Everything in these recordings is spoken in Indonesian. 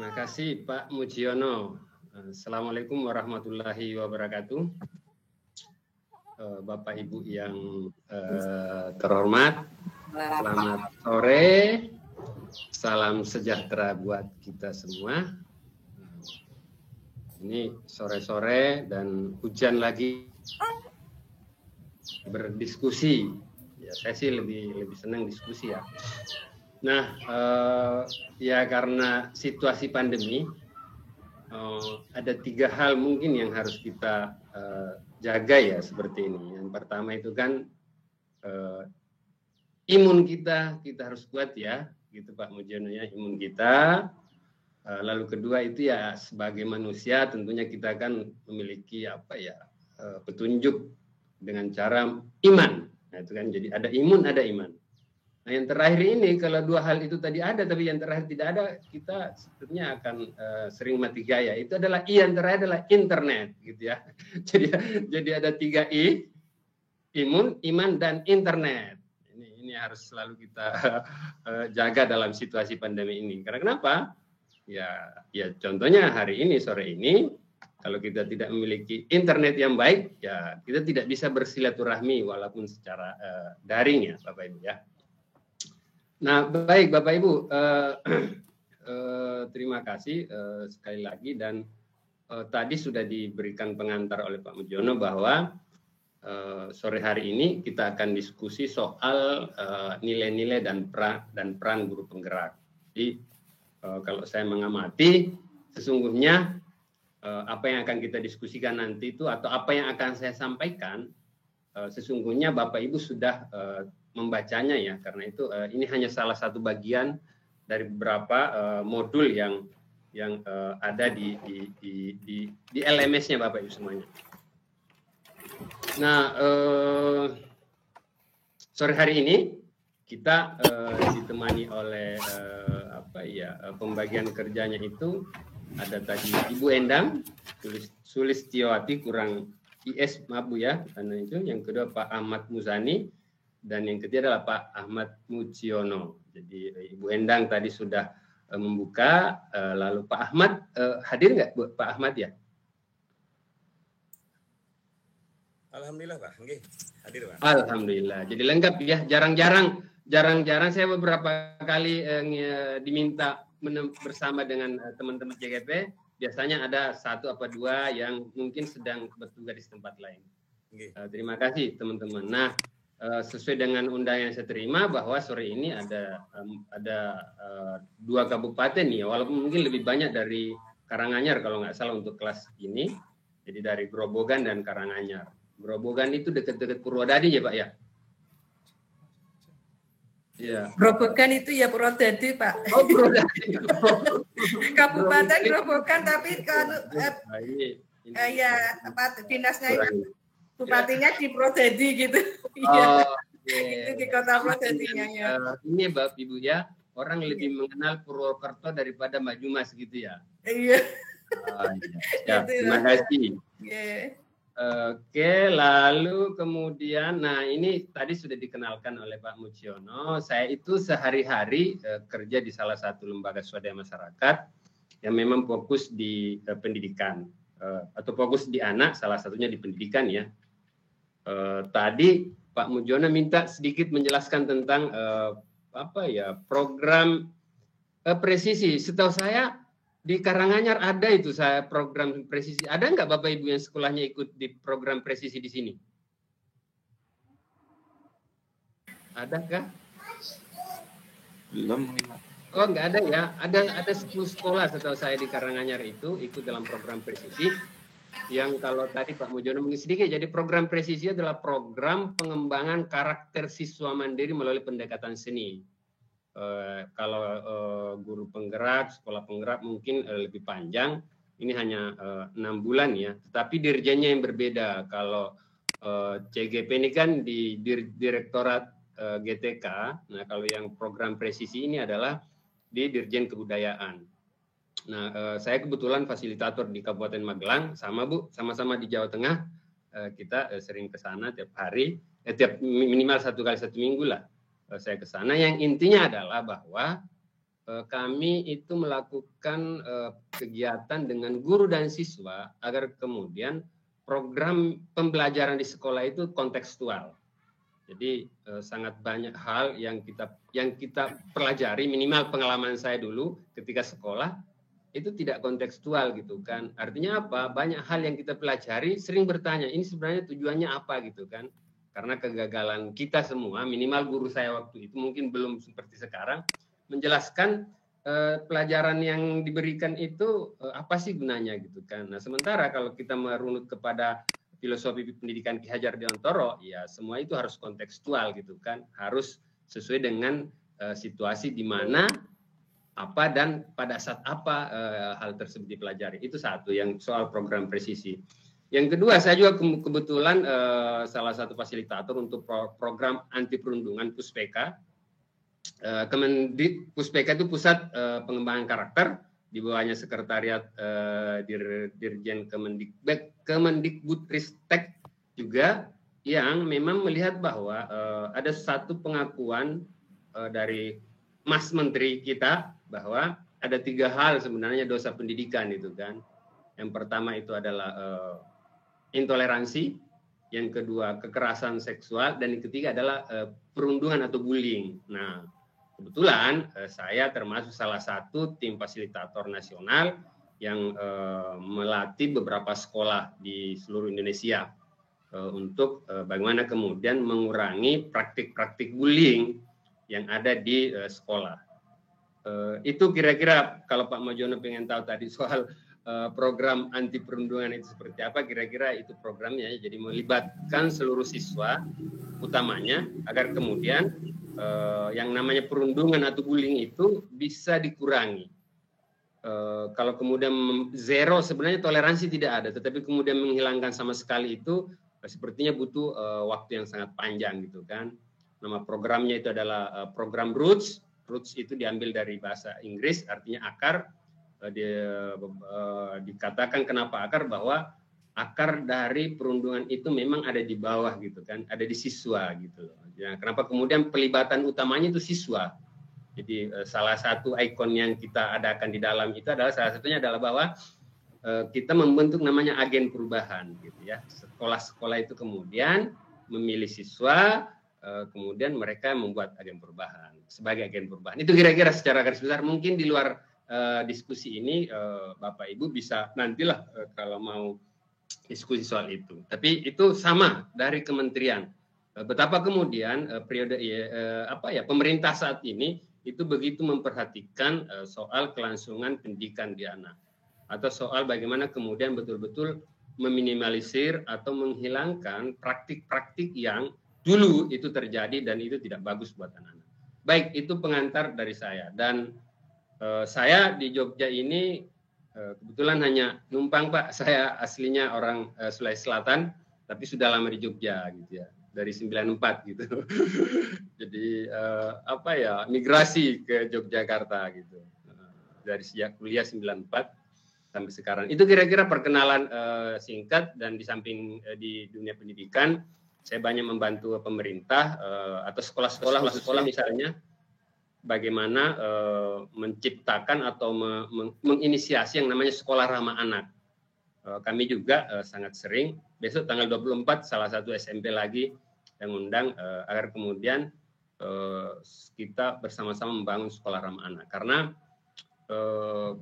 Terima kasih Pak Mujiono. Assalamualaikum warahmatullahi wabarakatuh. Bapak Ibu yang terhormat, selamat sore, salam sejahtera buat kita semua. Ini sore-sore dan hujan lagi, berdiskusi. Ya, saya sih lebih senang diskusi ya. Nah, ya karena situasi pandemi, ada 3 hal mungkin yang harus kita jaga ya seperti ini. Yang pertama itu kan imun kita harus kuat ya, gitu Pak Mujiono ya, imun kita. Lalu kedua itu ya sebagai manusia tentunya kita kan memiliki petunjuk dengan cara iman. Nah, itu kan jadi ada imun, ada iman. Nah, yang terakhir ini kalau 2 hal itu tadi ada tapi yang terakhir tidak ada, kita sebetulnya akan sering mati gaya. Itu adalah yang terakhir adalah internet gitu ya. Jadi ada 3 I, imun, iman dan internet. Ini harus selalu kita jaga dalam situasi pandemi ini. Karena kenapa? Ya contohnya hari ini sore ini kalau kita tidak memiliki internet yang baik, ya kita tidak bisa bersilaturahmi walaupun secara daring ya Bapak Ibu ya. Nah, baik Bapak Ibu, terima kasih sekali lagi dan tadi sudah diberikan pengantar oleh Pak Mujiono bahwa sore hari ini kita akan diskusi soal nilai-nilai dan peran guru penggerak. Jadi kalau saya mengamati, sesungguhnya apa yang akan kita diskusikan nanti itu atau apa yang akan saya sampaikan, sesungguhnya Bapak Ibu sudah membacanya ya, karena itu ini hanya salah satu bagian dari beberapa modul yang ada di LMS-nya Bapak Ibu semuanya. Nah, sore hari ini kita ditemani oleh pembagian kerjanya itu ada tadi Ibu Endang Sulistiowati kurang IS maaf Bu ya, karena itu yang kedua Pak Ahmad Muzani. Dan yang ketiga adalah Pak Ahmad Mujiono. Jadi Ibu Endang tadi sudah membuka, lalu Pak Ahmad hadir nggak Bu? Pak Ahmad ya? Alhamdulillah Pak, Nggih, hadir Pak. Alhamdulillah. Jadi lengkap ya. Jarang-jarang saya beberapa kali diminta bersama dengan teman-teman CGP. Biasanya ada 1 atau 2 yang mungkin sedang bertugas di tempat lain. Terima kasih teman-teman. Nah, sesuai dengan undangan yang saya terima bahwa sore ini ada 2 kabupaten ya, walaupun mungkin lebih banyak dari Karanganyar kalau nggak salah untuk kelas ini. Jadi dari Grobogan dan Karanganyar. Grobogan itu dekat-dekat Purwodadi ya Pak ya? Iya. Grobogan itu ya Purwodadi Pak. Oh Purwodadi. Kabupaten Grobogan tapi kalau ya dinasnya itu bupatinya di Purwodadi gitu. Iya. Itu di kota Purwodadinya ya. Ini Bapak Ibu ya, orang lebih mengenal Purwokerto daripada Majumas gitu ya. Iya. Ya, terima kasih. Oke, lalu kemudian, nah ini tadi sudah dikenalkan oleh Pak Mujiono. Saya itu sehari-hari kerja di salah satu lembaga swadaya masyarakat yang memang fokus di pendidikan atau fokus di anak, salah satunya di pendidikan ya. Tadi Pak Mujiono minta sedikit menjelaskan tentang program presisi. Setahu saya di Karanganyar ada itu saya program presisi. Ada nggak Bapak Ibu yang sekolahnya ikut di program presisi di sini? Adakah? Belum. Oh nggak ada ya. Ada 10 sekolah setahu saya di Karanganyar itu ikut dalam program presisi. Yang kalau tadi Pak Mujiono mungkin sedikit. Jadi program presisi adalah program pengembangan karakter siswa mandiri melalui pendekatan seni. Kalau guru penggerak, sekolah penggerak mungkin lebih panjang, ini hanya 6 bulan ya. Tetapi dirjennya yang berbeda. Kalau CGP ini kan di Direktorat GTK. Nah kalau yang program presisi ini adalah di Dirjen Kebudayaan. Nah saya kebetulan fasilitator di Kabupaten Magelang, sama Bu, sama-sama di Jawa Tengah. Kita sering ke sana tiap hari, tiap minimal 1 kali 1 minggu lah. Saya ke sana yang intinya adalah bahwa kami itu melakukan kegiatan dengan guru dan siswa agar kemudian program pembelajaran di sekolah itu kontekstual. Jadi sangat banyak hal yang kita pelajari, minimal pengalaman saya dulu ketika sekolah itu tidak kontekstual gitu kan. Artinya apa? Banyak hal yang kita pelajari sering bertanya, ini sebenarnya tujuannya apa gitu kan. Karena kegagalan kita semua, minimal guru saya waktu itu mungkin belum seperti sekarang, menjelaskan pelajaran yang diberikan itu apa sih gunanya gitu kan. Nah, sementara kalau kita merunut kepada filosofi pendidikan Ki Hajar Dewantara, ya semua itu harus kontekstual gitu kan, harus sesuai dengan situasi di mana apa dan pada saat apa hal tersebut dipelajari. Itu satu yang soal program presisi. Yang kedua, saya juga kebetulan salah satu fasilitator untuk program anti perundungan Puspeka. Puspeka itu Pusat Pengembangan Karakter, di bawahnya Sekretariat Dirjen Kemendikbudristek juga, yang memang melihat bahwa ada satu pengakuan dari Mas Menteri kita bahwa ada 3 hal sebenarnya dosa pendidikan itu kan. Yang pertama itu adalah intoleransi, yang kedua kekerasan seksual, dan yang ketiga adalah perundungan atau bullying. Nah, kebetulan saya termasuk salah satu tim fasilitator nasional yang melatih beberapa sekolah di seluruh Indonesia untuk bagaimana kemudian mengurangi praktik-praktik bullying yang ada di sekolah. Itu kira-kira kalau Pak Mojono pengen tahu tadi soal program anti perundungan itu seperti apa, kira-kira itu programnya. Jadi melibatkan seluruh siswa utamanya agar kemudian yang namanya perundungan atau bullying itu bisa dikurangi. Kalau kemudian zero, sebenarnya toleransi tidak ada, tetapi kemudian menghilangkan sama sekali itu sepertinya butuh waktu yang sangat panjang gitu kan. Nama programnya itu adalah program Roots. Roots itu diambil dari bahasa Inggris, artinya akar. Dikatakan kenapa akar, bahwa akar dari perundungan itu memang ada di bawah gitu kan, ada di siswa gitu loh. Ya, kenapa kemudian pelibatan utamanya itu siswa. Jadi salah satu ikon yang kita adakan di dalam itu adalah salah satunya adalah bahwa kita membentuk namanya agen perubahan gitu ya. Sekolah-sekolah itu kemudian memilih siswa, kemudian mereka membuat agen perubahan sebagai agen perubahan. Itu kira-kira secara garis besar. Mungkin di luar diskusi ini Bapak Ibu bisa nantilah kalau mau diskusi soal itu. Tapi itu sama dari kementerian. Betapa kemudian periode pemerintah saat ini itu begitu memperhatikan soal kelangsungan pendidikan di anak, atau soal bagaimana kemudian betul-betul meminimalisir atau menghilangkan praktik-praktik yang dulu itu terjadi dan itu tidak bagus buat anak-anak. Baik, itu pengantar dari saya. Dan saya di Jogja ini kebetulan hanya numpang, Pak. Saya aslinya orang Sulawesi Selatan, tapi sudah lama di Jogja gitu ya, dari 94 gitu. Jadi migrasi ke Yogyakarta gitu. Dari sejak kuliah 94 sampai sekarang. Itu kira-kira perkenalan singkat. Dan di samping di dunia pendidikan, saya banyak membantu pemerintah atau sekolah-sekolah misalnya bagaimana menciptakan atau menginisiasi yang namanya sekolah ramah anak. Kami juga sangat sering, besok tanggal 24 salah satu SMP lagi yang undang agar kemudian kita bersama-sama membangun sekolah ramah anak. Karena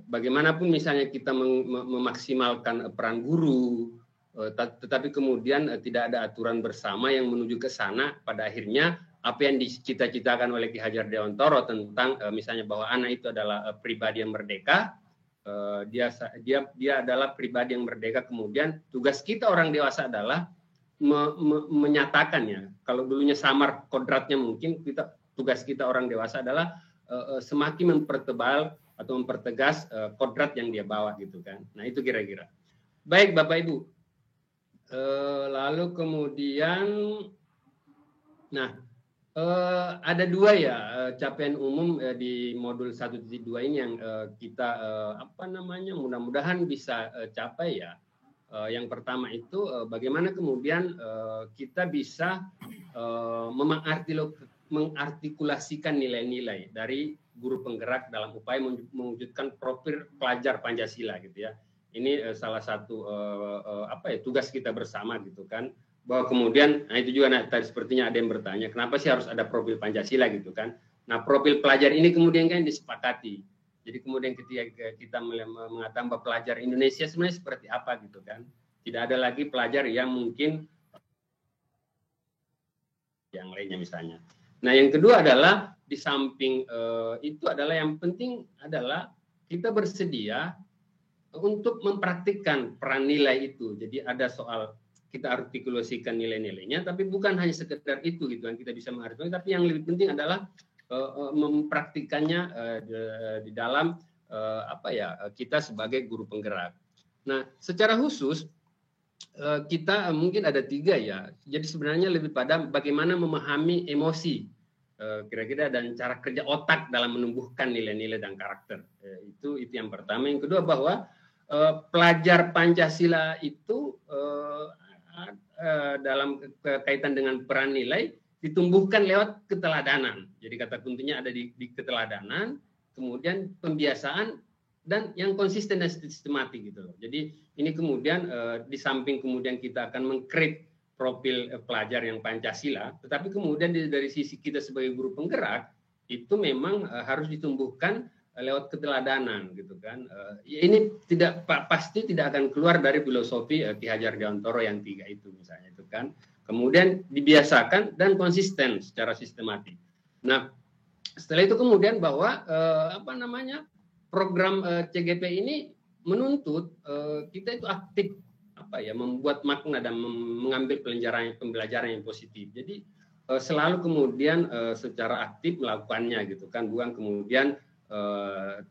bagaimanapun misalnya kita memaksimalkan peran guru, tetapi kemudian tidak ada aturan bersama yang menuju ke sana, pada akhirnya apa yang dicita-citakan oleh Ki Hajar Dewantara tentang misalnya bahwa anak itu adalah pribadi yang merdeka, dia adalah pribadi yang merdeka, kemudian tugas kita orang dewasa adalah menyatakannya. Kalau dulunya samar kodratnya, mungkin tugas kita orang dewasa adalah semakin mempertebal atau mempertegas kodrat yang dia bawa gitu kan. Nah, itu kira-kira. Baik Bapak Ibu. Lalu kemudian ada 2 ya capaian umum di modul 1.2 ini yang kita mudah-mudahan bisa capai ya. Yang pertama itu bagaimana kemudian kita bisa mengartikulasikan nilai-nilai dari guru penggerak dalam upaya mewujudkan profil pelajar Pancasila gitu ya. Ini salah satu tugas kita bersama gitu kan. Bahwa kemudian, nah itu juga tadi sepertinya ada yang bertanya, kenapa sih harus ada profil Pancasila gitu kan? Nah, profil pelajar ini kemudian kan disepakati. Jadi kemudian ketika kita mengatakan bahwa pelajar Indonesia sebenarnya seperti apa gitu kan? Tidak ada lagi pelajar yang mungkin yang lainnya misalnya. Nah, yang kedua adalah di samping itu adalah yang penting adalah kita bersedia untuk mempraktikkan peran nilai itu. Jadi ada soal kita artikulasikan nilai-nilainya, tapi bukan hanya sekedar itu gitu kan kita bisa mengartikulasi, tapi yang lebih penting adalah mempraktikannya di dalam kita sebagai guru penggerak. Nah, secara khusus kita mungkin ada 3 ya. Jadi sebenarnya lebih pada bagaimana memahami emosi kira-kira dan cara kerja otak dalam menumbuhkan nilai-nilai dan karakter. Itu yang pertama. Yang kedua bahwa pelajar Pancasila itu dalam kaitan dengan peran nilai ditumbuhkan lewat keteladanan. Jadi kata kuncinya ada di keteladanan, kemudian pembiasaan dan yang konsisten dan sistematik gitu loh. Jadi ini kemudian di samping kemudian kita akan meng-create profil pelajar yang Pancasila, tetapi kemudian dari sisi kita sebagai guru penggerak itu memang harus ditumbuhkan lewat keteladanan gitu kan. Ini pasti tidak akan keluar dari filosofi Ki Hajar Dewantara yang 3 itu misalnya itu kan. Kemudian dibiasakan dan konsisten secara sistematik. Nah, setelah itu kemudian bahwa program CGP ini menuntut kita itu aktif membuat makna dan mengambil pembelajaran yang positif. Jadi selalu kemudian secara aktif melakukannya gitu kan, bukan kemudian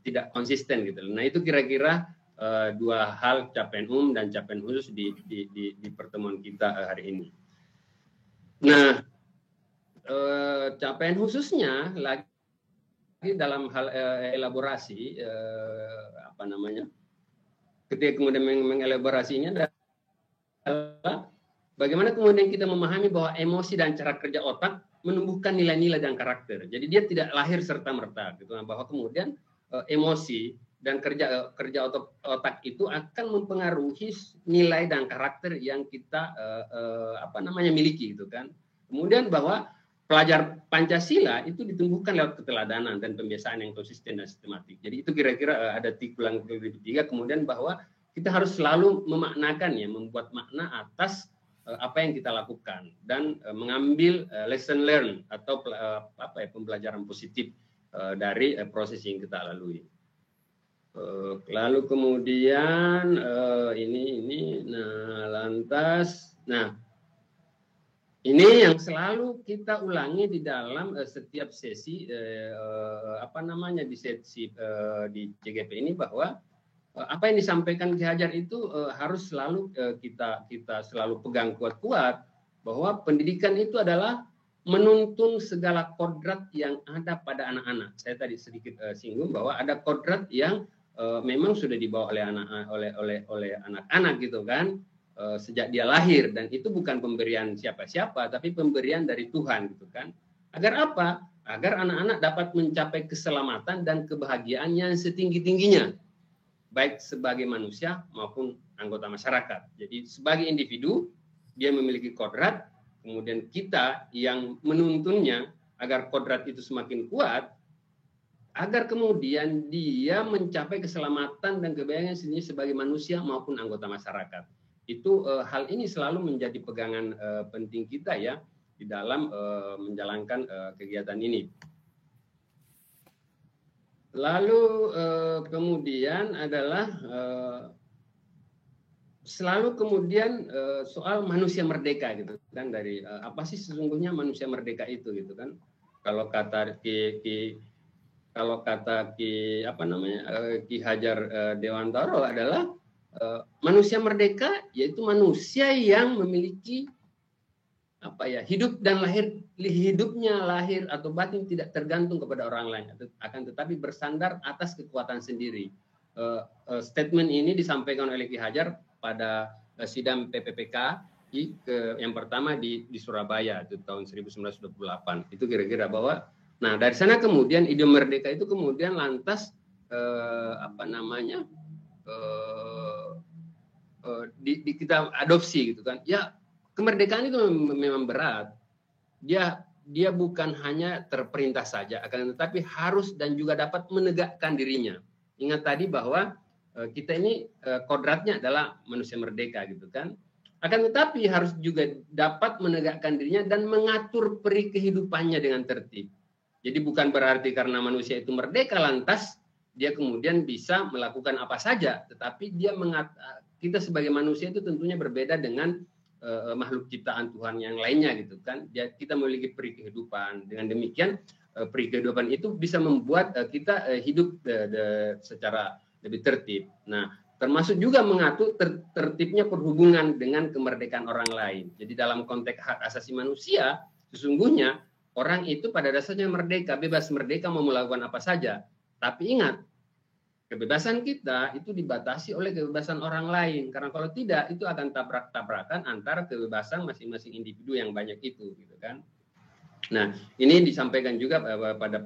tidak konsisten gitu. Nah, itu kira-kira 2 hal capaian umum dan capaian khusus di pertemuan kita hari ini. Nah, capaian khususnya lagi dalam hal elaborasi ketika kemudian mengelaborasinya adalah bagaimana kemudian kita memahami bahwa emosi dan cara kerja otak menumbuhkan nilai-nilai dan karakter. Jadi dia tidak lahir serta-merta gitu. Bahwa kemudian emosi dan kerja otak itu akan mempengaruhi nilai dan karakter yang kita miliki gitu kan. Kemudian bahwa pelajar Pancasila itu ditumbuhkan lewat keteladanan dan pembiasaan yang konsisten dan sistematik. Jadi itu kira-kira ada kurang lebih 3. Kemudian bahwa kita harus selalu memaknakan ya, membuat makna atas apa yang kita lakukan dan mengambil lesson learn atau pembelajaran positif dari proses yang kita lalui. Lalu kemudian ini yang selalu kita ulangi di dalam setiap sesi di sesi di CGP ini, bahwa apa yang disampaikan Ki Hajar itu harus selalu kita selalu pegang kuat-kuat, bahwa pendidikan itu adalah menuntun segala kodrat yang ada pada anak-anak. Saya tadi sedikit singgung bahwa ada kodrat yang memang sudah dibawa oleh anak-anak gitu kan, sejak dia lahir, dan itu bukan pemberian siapa-siapa tapi pemberian dari Tuhan gitu kan. Agar apa? Agar anak-anak dapat mencapai keselamatan dan kebahagiaan yang setinggi-tingginya, baik sebagai manusia maupun anggota masyarakat. Jadi sebagai individu dia memiliki kodrat, kemudian kita yang menuntunnya agar kodrat itu semakin kuat, agar kemudian dia mencapai keselamatan dan kebahagiaan sendiri sebagai manusia maupun anggota masyarakat. Itu hal ini selalu menjadi pegangan penting kita ya di dalam menjalankan kegiatan ini. Lalu kemudian adalah selalu kemudian soal manusia merdeka gitu kan, dari apa sih sesungguhnya manusia merdeka itu gitu kan. Kalau kata Ki Hajar Dewantara adalah manusia merdeka yaitu manusia yang memiliki hidup dan hidupnya lahir atau batin tidak tergantung kepada orang lain, akan tetapi bersandar atas kekuatan sendiri. Statement ini disampaikan oleh Ki Hajar pada sidang PPPK yang pertama di Surabaya itu tahun 1928. Itu kira-kira bahwa Nah, dari sana kemudian ide merdeka itu kemudian lantas kita adopsi gitu kan. Ya, kemerdekaan itu memang berat. Dia bukan hanya terperintah saja, akan tetapi harus dan juga dapat menegakkan dirinya. Ingat tadi bahwa kita ini kodratnya adalah manusia merdeka gitu kan. Akan tetapi harus juga dapat menegakkan dirinya dan mengatur peri kehidupannya dengan tertib. Jadi bukan berarti karena manusia itu merdeka lantas dia kemudian bisa melakukan apa saja, tetapi kita sebagai manusia itu tentunya berbeda dengan makhluk ciptaan Tuhan yang lainnya gitu kan. Kita memiliki peri kehidupan. Dengan demikian peri kehidupan itu bisa membuat kita hidup secara lebih tertib. Nah, termasuk juga mengatur tertibnya perhubungan dengan kemerdekaan orang lain. Jadi dalam konteks hak asasi manusia, sesungguhnya orang itu pada dasarnya merdeka, bebas merdeka mau melakukan apa saja. Tapi ingat, kebebasan kita itu dibatasi oleh kebebasan orang lain. Karena kalau tidak, itu akan tabrak-tabrakan antara kebebasan masing-masing individu yang banyak itu, gitu kan. Nah, ini disampaikan juga pada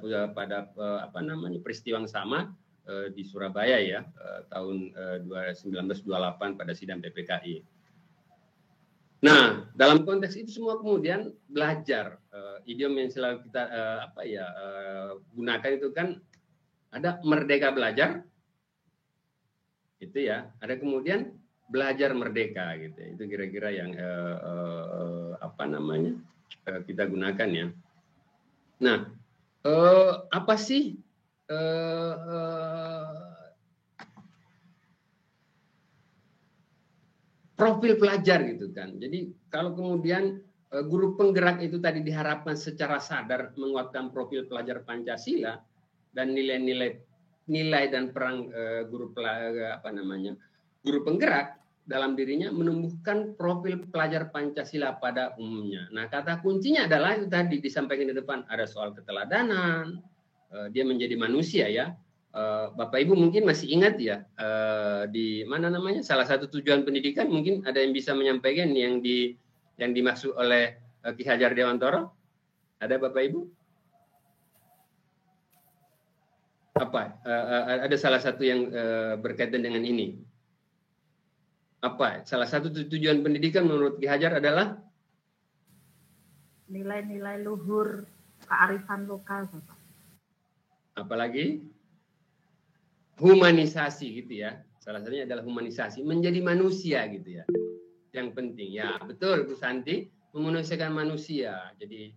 peristiwa yang sama di Surabaya ya, tahun 1928 pada sidang PPKI. Nah, dalam konteks itu semua kemudian belajar idiom yang selalu kita gunakan itu kan ada merdeka belajar, itu ya. Ada kemudian belajar merdeka gitu. Itu kira-kira yang kita gunakan ya. Nah, apa sih profil pelajar gitu kan. Jadi kalau kemudian guru penggerak itu tadi diharapkan secara sadar menguatkan profil pelajar Pancasila dan nilai dan perang guru penggerak dalam dirinya menumbuhkan profil pelajar Pancasila pada umumnya. Nah, kata kuncinya adalah itu tadi disampaikan di depan, ada soal keteladanan, dia menjadi manusia ya. Bapak Ibu mungkin masih ingat ya, di mana namanya salah satu tujuan pendidikan, mungkin ada yang bisa menyampaikan yang dimaksud oleh Ki Hajar Dewantoro. Ada Bapak Ibu? Apa? Ada salah satu yang berkaitan dengan ini. Apa? Salah satu tujuan pendidikan menurut Ki Hajar adalah nilai-nilai luhur kearifan lokal, Bapak. Apalagi? Humanisasi gitu ya. Salah satunya adalah humanisasi, menjadi manusia gitu ya. Yang penting ya, betul Bu Santi, memanusiakan manusia. Jadi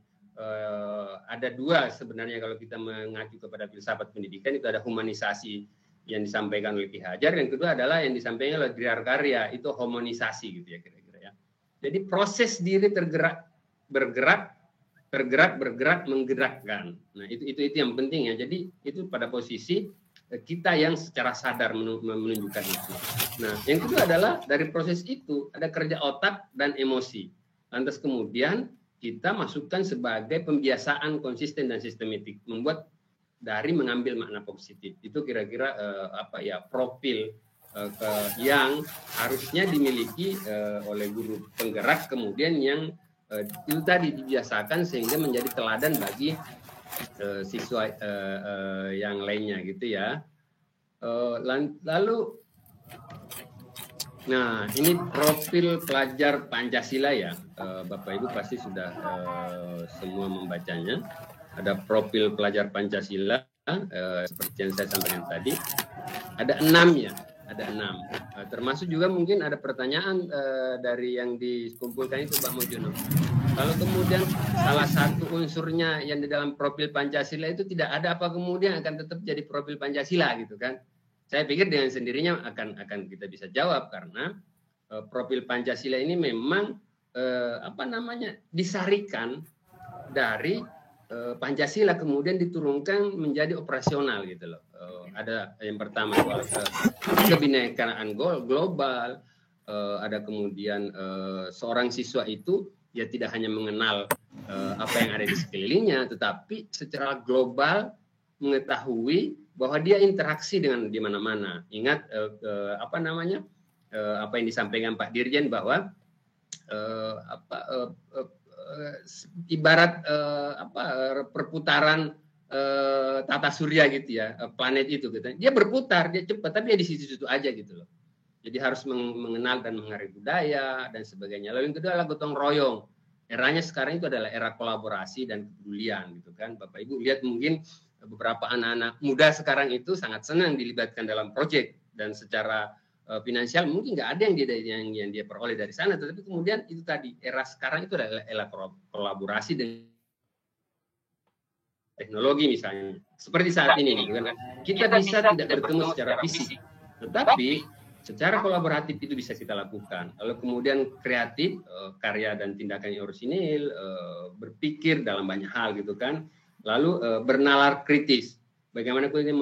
ada dua sebenarnya kalau kita mengacu kepada filsafat pendidikan, itu ada humanisasi yang disampaikan oleh Ki Hajar, yang kedua adalah yang disampaikan oleh Griarkarya, itu homonisasi gitu ya kira-kira ya. Jadi proses diri bergerak, menggerakkan. Nah, itu yang penting ya. Jadi itu pada posisi kita yang secara sadar menunjukkan itu. Nah, yang kedua adalah dari proses itu ada kerja otak dan emosi. Lantas kemudian kita masukkan sebagai pembiasaan konsisten dan sistematik, membuat dari mengambil makna positif. Itu kira-kira profil yang harusnya dimiliki oleh guru penggerak, kemudian yang itu tadi dibiasakan sehingga menjadi teladan bagi siswa yang lainnya gitu ya. Lalu, nah ini profil pelajar Pancasila ya, Bapak Ibu pasti sudah semua membacanya. Ada profil pelajar Pancasila seperti yang saya sampaikan tadi. Ada 6 ya, ada 6. Termasuk juga mungkin ada pertanyaan dari yang dikumpulkan itu Pak Mojono. Kalau kemudian salah satu unsurnya yang di dalam profil Pancasila itu tidak ada, apa kemudian akan tetap jadi profil Pancasila gitu kan? Saya pikir dengan sendirinya akan kita bisa jawab, karena profil Pancasila ini memang disarikan dari Pancasila, kemudian diturunkan menjadi operasional gitu loh. Ada yang pertama soal kebinekaan global, ada kemudian seorang siswa itu ya tidak hanya mengenal apa yang ada di sekelilingnya, tetapi secara global mengetahui bahwa dia interaksi dengan di mana-mana. Ingat apa yang disampaikan Pak Dirjen bahwa ibarat perputaran tata surya gitu ya, planet itu gitu. Dia berputar, dia cepat, tapi dia di situ-situ aja gitu loh. Jadi harus mengenal dan menghargai budaya dan sebagainya. Lalu yang kedua adalah gotong royong. Eranya sekarang itu adalah era kolaborasi dan kepedulian gitu kan. Bapak Ibu lihat mungkin beberapa anak-anak muda sekarang itu sangat senang dilibatkan dalam proyek, dan secara finansial mungkin nggak ada yang dia peroleh dari sana, tetapi kemudian itu tadi era sekarang itu adalah era kolaborasi dengan teknologi misalnya. Seperti saat ini gitu kan. Kita bisa tidak bertemu secara fisik, tetapi secara kolaboratif itu bisa kita lakukan. Lalu kemudian kreatif, karya dan tindakan yang orisinil, berpikir dalam banyak hal gitu kan. Lalu bernalar kritis. Bagaimana kemudian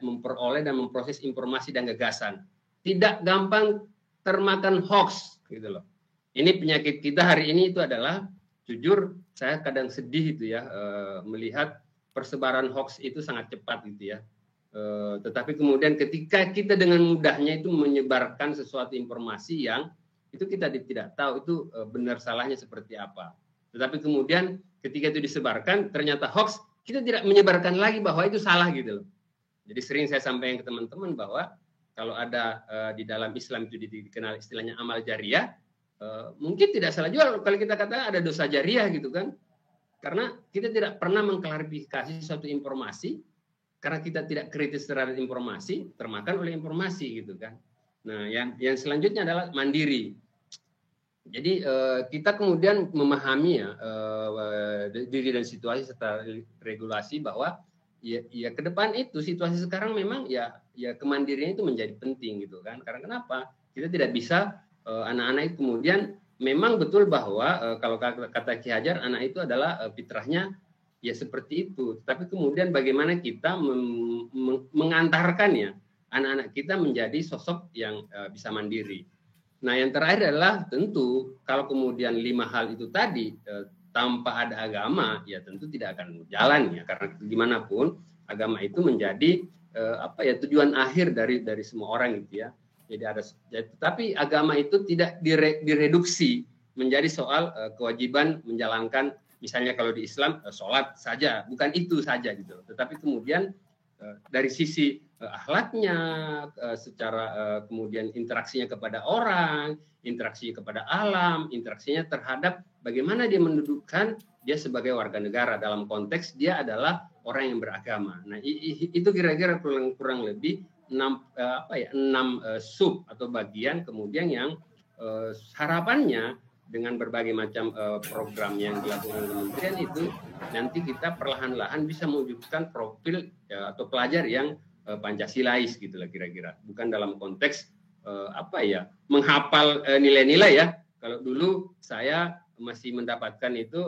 memperoleh dan memproses informasi dan gagasan. Tidak gampang termakan hoax gitu loh. Ini penyakit kita hari ini itu adalah, jujur saya kadang sedih itu ya, melihat persebaran hoax itu sangat cepat gitu ya. Tetapi kemudian ketika kita dengan mudahnya itu menyebarkan sesuatu informasi yang itu kita tidak tahu itu benar salahnya seperti apa. Tetapi kemudian ketika itu disebarkan ternyata hoax, kita tidak menyebarkan lagi bahwa itu salah gitu loh. Jadi sering saya sampaikan ke teman-teman bahwa kalau ada di dalam Islam itu dikenal istilahnya amal jariah, mungkin tidak salah juga kalau kita katakan ada dosa jariah gitu kan. Karena kita tidak pernah mengklarifikasi suatu informasi, karena kita tidak kritis terhadap informasi, termakan oleh informasi gitu kan. Nah, yang selanjutnya adalah mandiri. Jadi kita kemudian memahami ya diri dan situasi serta regulasi bahwa ya ke depan itu situasi sekarang memang ya kemandirian itu menjadi penting gitu kan. Karena kenapa? Kita tidak bisa anak-anak itu kemudian memang betul bahwa kalau kata Ki Hajar, anak itu adalah fitrahnya ya seperti itu. Tapi kemudian bagaimana kita mengantarkannya anak-anak kita menjadi sosok yang bisa mandiri. Nah, yang terakhir adalah tentu kalau kemudian 5 hal itu tadi tanpa ada agama, ya tentu tidak akan jalan ya, karena gimana pun agama itu menjadi tujuan akhir dari semua orang gitu ya. Jadi tapi agama itu tidak direduksi menjadi soal kewajiban menjalankan, misalnya kalau di Islam sholat saja, bukan itu saja gitu. Tetapi kemudian dari sisi akhlaknya, secara kemudian interaksinya kepada orang, interaksinya kepada alam, interaksinya terhadap bagaimana dia mendudukkan dia sebagai warga negara dalam konteks dia adalah orang yang beragama. Nah, itu kira-kira kurang lebih 6 sub atau bagian kemudian yang harapannya dengan berbagai macam program yang dilakukan oleh kementerian itu nanti kita perlahan-lahan bisa mewujudkan profil atau pelajar yang Pancasilais gitulah kira-kira, bukan dalam konteks menghafal nilai-nilai ya. Kalau dulu saya masih mendapatkan itu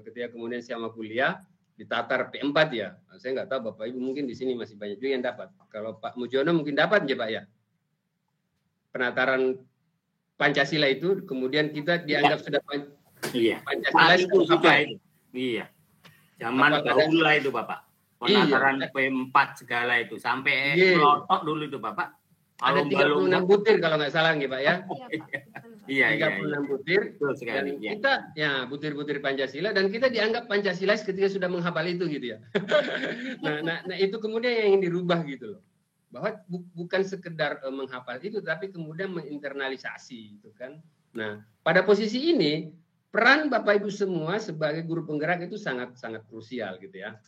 ketika kemudian saya mau kuliah di Tatar P4 ya. Saya nggak tahu Bapak Ibu mungkin di sini masih banyak juga yang dapat. Kalau Pak Mujono mungkin dapat ya Pak ya. Penataran Pancasila itu kemudian kita dianggap sudah Pancasila itu sudah itu. Iya. Zaman dahulu itu Bapak. Penataran P4 segala itu sampai melotot dulu itu Bapak. Ada 36 butir kalau nggak salah nih Pak ya. Iya. 36 butir. Dan kita ya butir-butir Pancasila dan kita dianggap Pancasilais ketika sudah menghafal itu gitu ya. nah itu kemudian yang ingin dirubah gitu loh. Bahwa bukan sekedar menghafal itu tapi kemudian menginternalisasi itu kan. Nah, pada posisi ini peran Bapak Ibu semua sebagai guru penggerak itu sangat krusial gitu ya.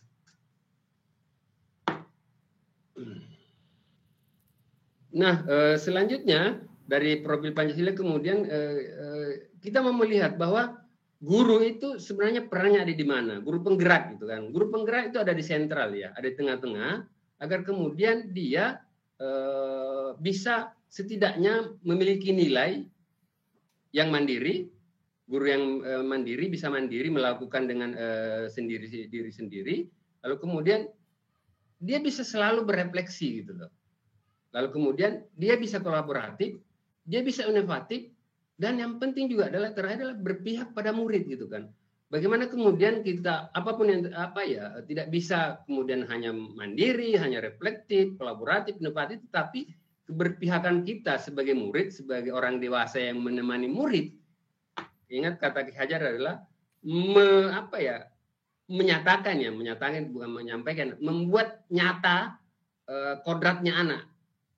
Nah, selanjutnya dari profil Pancasila kemudian kita mau melihat bahwa guru itu sebenarnya perannya ada di mana? Guru penggerak gitu kan. Guru penggerak itu ada di sentral ya, ada di tengah-tengah agar kemudian dia bisa setidaknya memiliki nilai yang mandiri. Guru yang mandiri bisa mandiri melakukan dengan diri sendiri. Lalu kemudian dia bisa selalu berefleksi gitu loh. Lalu kemudian dia bisa kolaboratif, dia bisa inovatif, dan yang penting juga adalah berpihak pada murid gitu kan. Bagaimana kemudian kita apapun yang tidak bisa kemudian hanya mandiri, hanya reflektif, kolaboratif, inovatif, tapi keberpihakan kita sebagai murid, sebagai orang dewasa yang menemani murid. Ingat kata Ki Hajar adalah menyatakan bukan menyampaikan, membuat nyata kodratnya anak.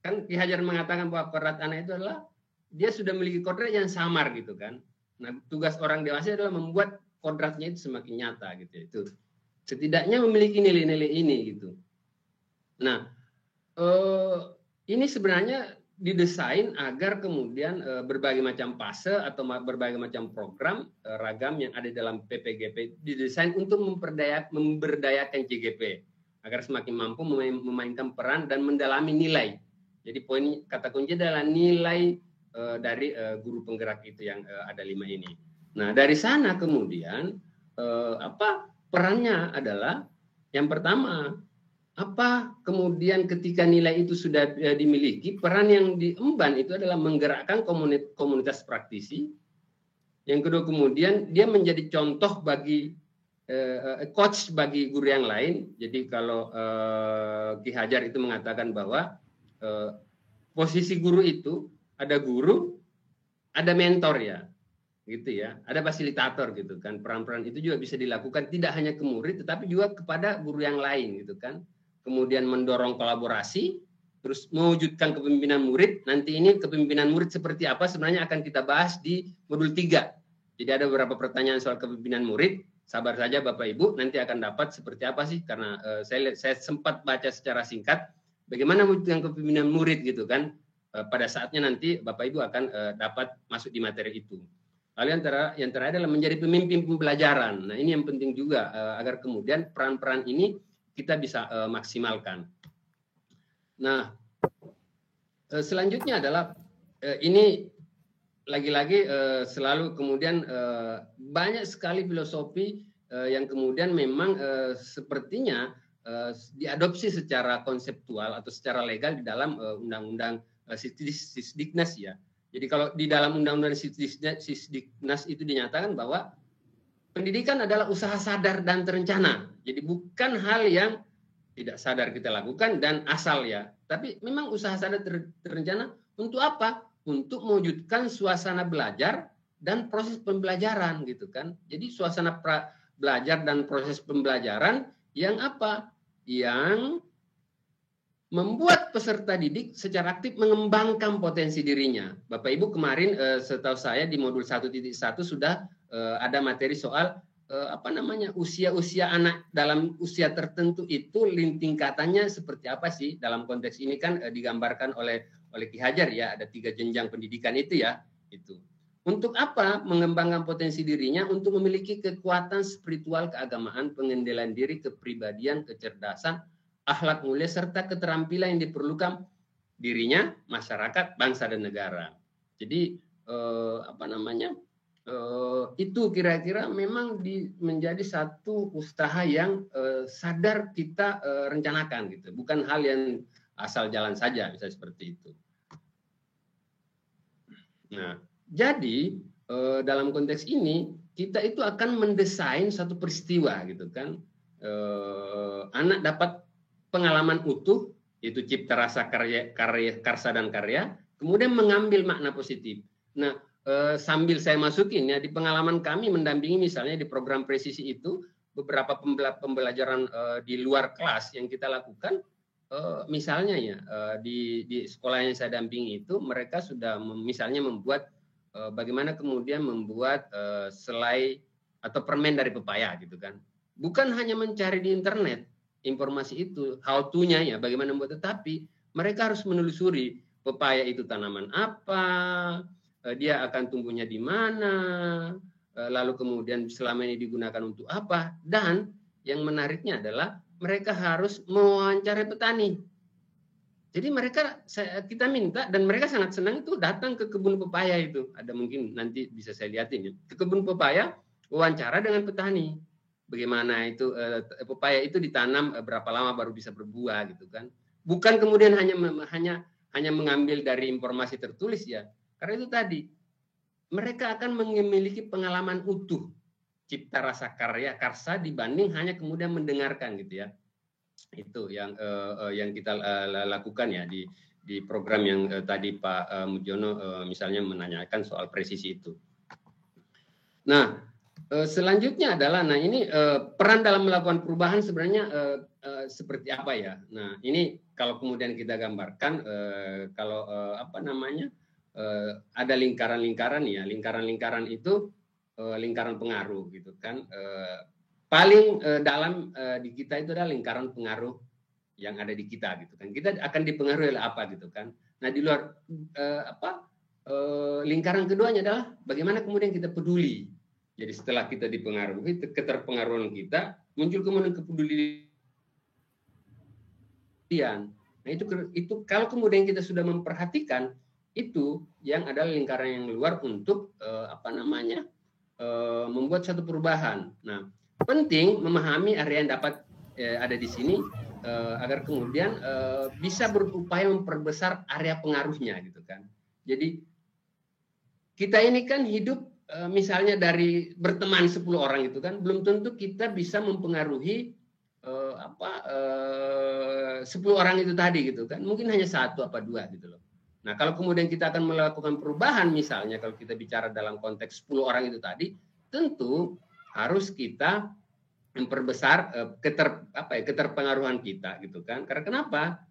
Kan Ki Hajar mengatakan bahwa kodrat anak itu adalah dia sudah memiliki kodrat yang samar gitu kan. Nah, tugas orang dewasa adalah membuat kodratnya itu semakin nyata gitu. Itu setidaknya memiliki nilai-nilai ini gitu. Nah, ini sebenarnya didesain agar kemudian berbagai macam fase atau berbagai macam program ragam yang ada dalam PPGP didesain untuk memberdayakan JGP agar semakin mampu memainkan peran dan mendalami nilai. Jadi poin kata kunci adalah nilai dari guru penggerak itu yang ada 5 ini. Nah, dari sana kemudian perannya adalah yang pertama, apa kemudian ketika nilai itu sudah dimiliki, peran yang diemban itu adalah menggerakkan komunitas praktisi. Yang kedua kemudian dia menjadi contoh bagi coach bagi guru yang lain. Jadi kalau Ki Hajar itu mengatakan bahwa posisi guru itu ada guru, ada mentor ya, gitu ya, ada fasilitator gitu kan. Peran-peran itu juga bisa dilakukan tidak hanya ke murid, tetapi juga kepada guru yang lain gitu kan. Kemudian mendorong kolaborasi, terus mewujudkan kepemimpinan murid. Nanti ini kepemimpinan murid seperti apa sebenarnya akan kita bahas di modul 3. Jadi ada beberapa pertanyaan soal kepemimpinan murid. Sabar saja Bapak Ibu, nanti akan dapat seperti apa sih, karena saya sempat baca secara singkat bagaimana mewujudkan kepemimpinan murid gitu kan. Pada saatnya nanti Bapak Ibu akan dapat masuk di materi itu. Lalu yang terakhir adalah menjadi pemimpin pembelajaran. Nah, ini yang penting juga agar kemudian peran-peran ini kita bisa maksimalkan. Nah, selanjutnya adalah ini lagi-lagi selalu kemudian banyak sekali filosofi yang kemudian memang sepertinya diadopsi secara konseptual atau secara legal di dalam undang-undang Sisdiknas ya. Jadi kalau di dalam undang-undang Sisdiknas itu dinyatakan bahwa pendidikan adalah usaha sadar dan terencana. Jadi bukan hal yang tidak sadar kita lakukan dan asal ya. Tapi memang usaha sadar terencana untuk apa? Untuk mewujudkan suasana belajar dan proses pembelajaran gitu kan. Jadi suasana belajar dan proses pembelajaran yang apa? Yang membuat peserta didik secara aktif mengembangkan potensi dirinya. Bapak Ibu kemarin setahu saya di modul 1.1 sudah ada materi soal usia-usia anak dalam usia tertentu itu tingkatannya seperti apa sih. Dalam konteks ini kan digambarkan oleh Ki Hajar ya, ada 3 jenjang pendidikan itu ya. Itu untuk apa? Mengembangkan potensi dirinya untuk memiliki kekuatan spiritual, keagamaan, pengendalian diri, kepribadian, kecerdasan, akhlak mulia serta keterampilan yang diperlukan dirinya, masyarakat, bangsa dan negara. Jadi itu kira-kira memang menjadi satu usaha yang sadar kita rencanakan gitu, bukan hal yang asal jalan saja, bisa seperti itu. Nah, jadi dalam konteks ini kita itu akan mendesain satu peristiwa gitu kan, anak dapat pengalaman utuh, yaitu cipta rasa karsa dan karya, kemudian mengambil makna positif. Nah, sambil saya masukin ya, di pengalaman kami mendampingi misalnya di program presisi itu beberapa pembelajaran di luar kelas yang kita lakukan, misalnya ya di sekolah yang saya dampingi itu mereka sudah misalnya membuat bagaimana kemudian membuat selai atau permen dari pepaya gitu kan, bukan hanya mencari di internet informasi itu, how to-nya ya bagaimana membuat, tetapi mereka harus menelusuri pepaya itu tanaman apa, dia akan tumbuhnya di mana, lalu kemudian selama ini digunakan untuk apa, dan yang menariknya adalah mereka harus mewawancarai petani. Jadi kita minta dan mereka sangat senang itu datang ke kebun pepaya itu. Ada mungkin nanti bisa saya lihatin ya. Ke kebun pepaya, wawancara dengan petani. Bagaimana itu pepaya itu ditanam berapa lama baru bisa berbuah gitu kan. Bukan kemudian hanya mengambil dari informasi tertulis ya. Karena itu tadi mereka akan memiliki pengalaman utuh cipta rasa karsa dibanding hanya kemudian mendengarkan gitu ya. Itu yang kita lakukan ya di program yang tadi Pak Mujiono misalnya menanyakan soal presisi itu. Nah, Selanjutnya adalah, nah ini peran dalam melakukan perubahan sebenarnya seperti apa ya? Nah ini kalau kemudian kita gambarkan, kalau apa namanya, ada lingkaran-lingkaran ya, lingkaran-lingkaran itu lingkaran pengaruh gitu kan. Paling dalam di kita itu adalah lingkaran pengaruh yang ada di kita gitu kan. Kita akan dipengaruhi oleh apa gitu kan. Nah di luar lingkaran keduanya adalah bagaimana kemudian kita peduli. Jadi setelah kita dipengaruhi, keterpengaruhan kita, muncul kemudian kepedulian. Nah itu kalau kemudian kita sudah memperhatikan, itu yang adalah lingkaran yang luar untuk membuat satu perubahan. Nah penting memahami area yang dapat ada di sini agar kemudian bisa berupaya memperbesar area pengaruhnya gitu kan. Jadi kita ini kan hidup misalnya dari berteman 10 orang itu kan belum tentu kita bisa mempengaruhi 10 orang itu tadi gitu kan, mungkin hanya 1 apa 2 gitu loh. Nah kalau kemudian kita akan melakukan perubahan, misalnya kalau kita bicara dalam konteks 10 orang itu tadi, tentu harus kita memperbesar keterpengaruhan kita gitu kan. Karena kenapa?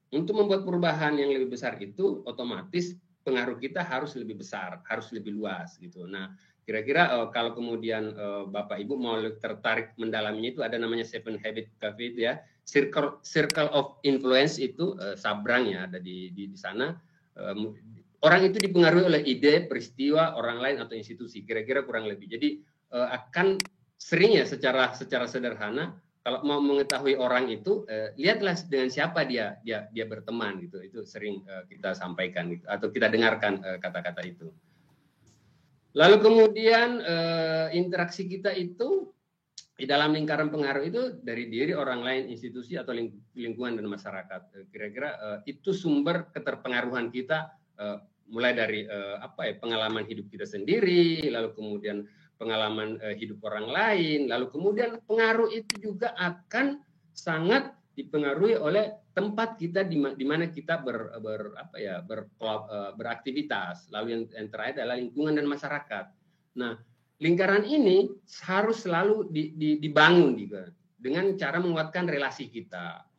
Untuk membuat perubahan yang lebih besar itu otomatis pengaruh kita harus lebih besar, harus lebih luas gitu. Nah, kira-kira kalau kemudian Bapak Ibu mau tertarik mendalaminya, itu ada namanya 7 Habit Cafe itu ya, Circle of Influence itu Sabrang ya, ada di sana. Orang itu dipengaruhi oleh ide, peristiwa, orang lain atau institusi, kira-kira kurang lebih. Jadi akan sering ya secara sederhana, kalau mau mengetahui orang itu, lihatlah dengan siapa dia berteman gitu. Itu sering kita sampaikan gitu, atau kita dengarkan kata-kata itu. Lalu kemudian interaksi kita itu di dalam lingkaran pengaruh itu dari diri, orang lain, institusi atau lingkungan dan masyarakat. Kira-kira itu sumber keterpengaruhan kita, mulai dari pengalaman hidup kita sendiri, lalu kemudian pengalaman hidup orang lain, lalu kemudian pengaruh itu juga akan sangat dipengaruhi oleh tempat kita di mana kita beraktivitas. Lalu yang terakhir adalah lingkungan dan masyarakat. Nah, lingkaran ini harus selalu dibangun juga dengan cara menguatkan relasi kita.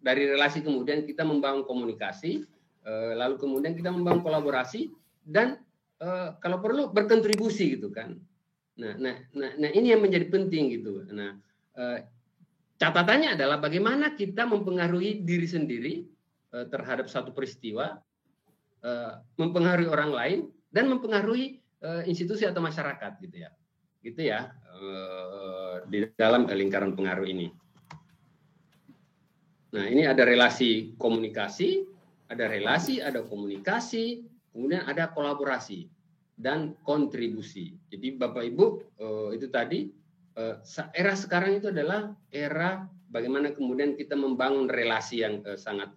Dari relasi kemudian kita membangun komunikasi, lalu kemudian kita membangun kolaborasi dan kalau perlu berkontribusi gitu kan. Nah ini yang menjadi penting gitu. Nah, catatannya adalah bagaimana kita mempengaruhi diri sendiri terhadap satu peristiwa, mempengaruhi orang lain dan mempengaruhi institusi atau masyarakat gitu ya, di dalam lingkaran pengaruh ini. Nah ini ada relasi komunikasi, ada relasi, ada komunikasi, kemudian ada kolaborasi dan kontribusi. Jadi Bapak Ibu itu tadi era sekarang itu adalah era bagaimana kemudian kita membangun relasi yang sangat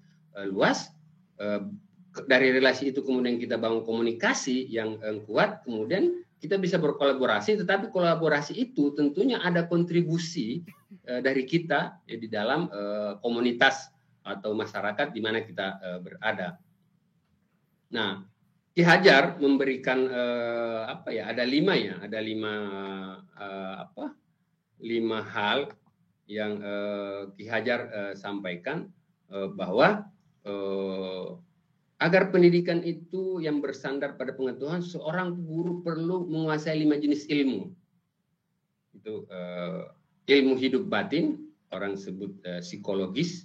luas. Dari relasi itu kemudian kita bangun komunikasi yang kuat, kemudian kita bisa berkolaborasi, tetapi kolaborasi itu tentunya ada kontribusi dari kita di dalam komunitas atau masyarakat di mana kita berada. Nah, Ki Hajar memberikan ada 5 hal yang Ki Hajar sampaikan bahwa agar pendidikan itu yang bersandar pada pengetahuan, seorang guru perlu menguasai 5 jenis ilmu. Itu ilmu hidup batin, orang sebut psikologis,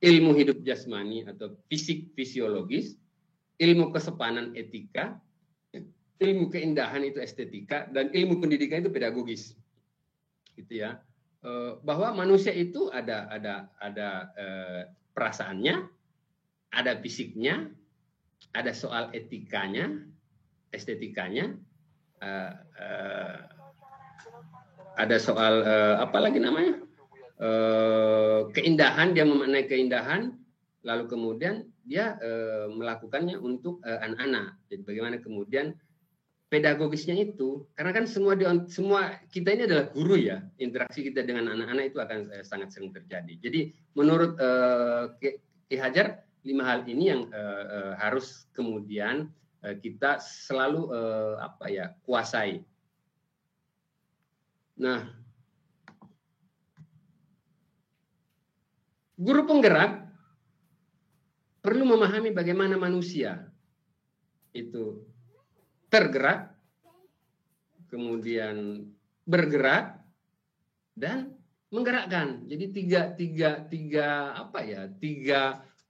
ilmu hidup jasmani atau fisik fisiologis, ilmu kesopanan etika, ilmu keindahan itu estetika, dan ilmu pendidikan itu pedagogis. Gitu ya. Bahwa manusia itu ada perasaannya, ada fisiknya, ada soal etikanya, estetikanya, ada soal keindahan, dia memaknai keindahan, lalu kemudian dia melakukannya untuk anak-anak. Jadi bagaimana kemudian pedagogisnya itu, karena kan semua kita ini adalah guru ya, interaksi kita dengan anak-anak itu akan sangat sering terjadi. Jadi menurut Ki Hajar, 5 hal ini yang harus kemudian kita selalu kuasai. Nah, guru penggerak perlu memahami bagaimana manusia itu tergerak, kemudian bergerak, dan menggerakkan. Jadi tiga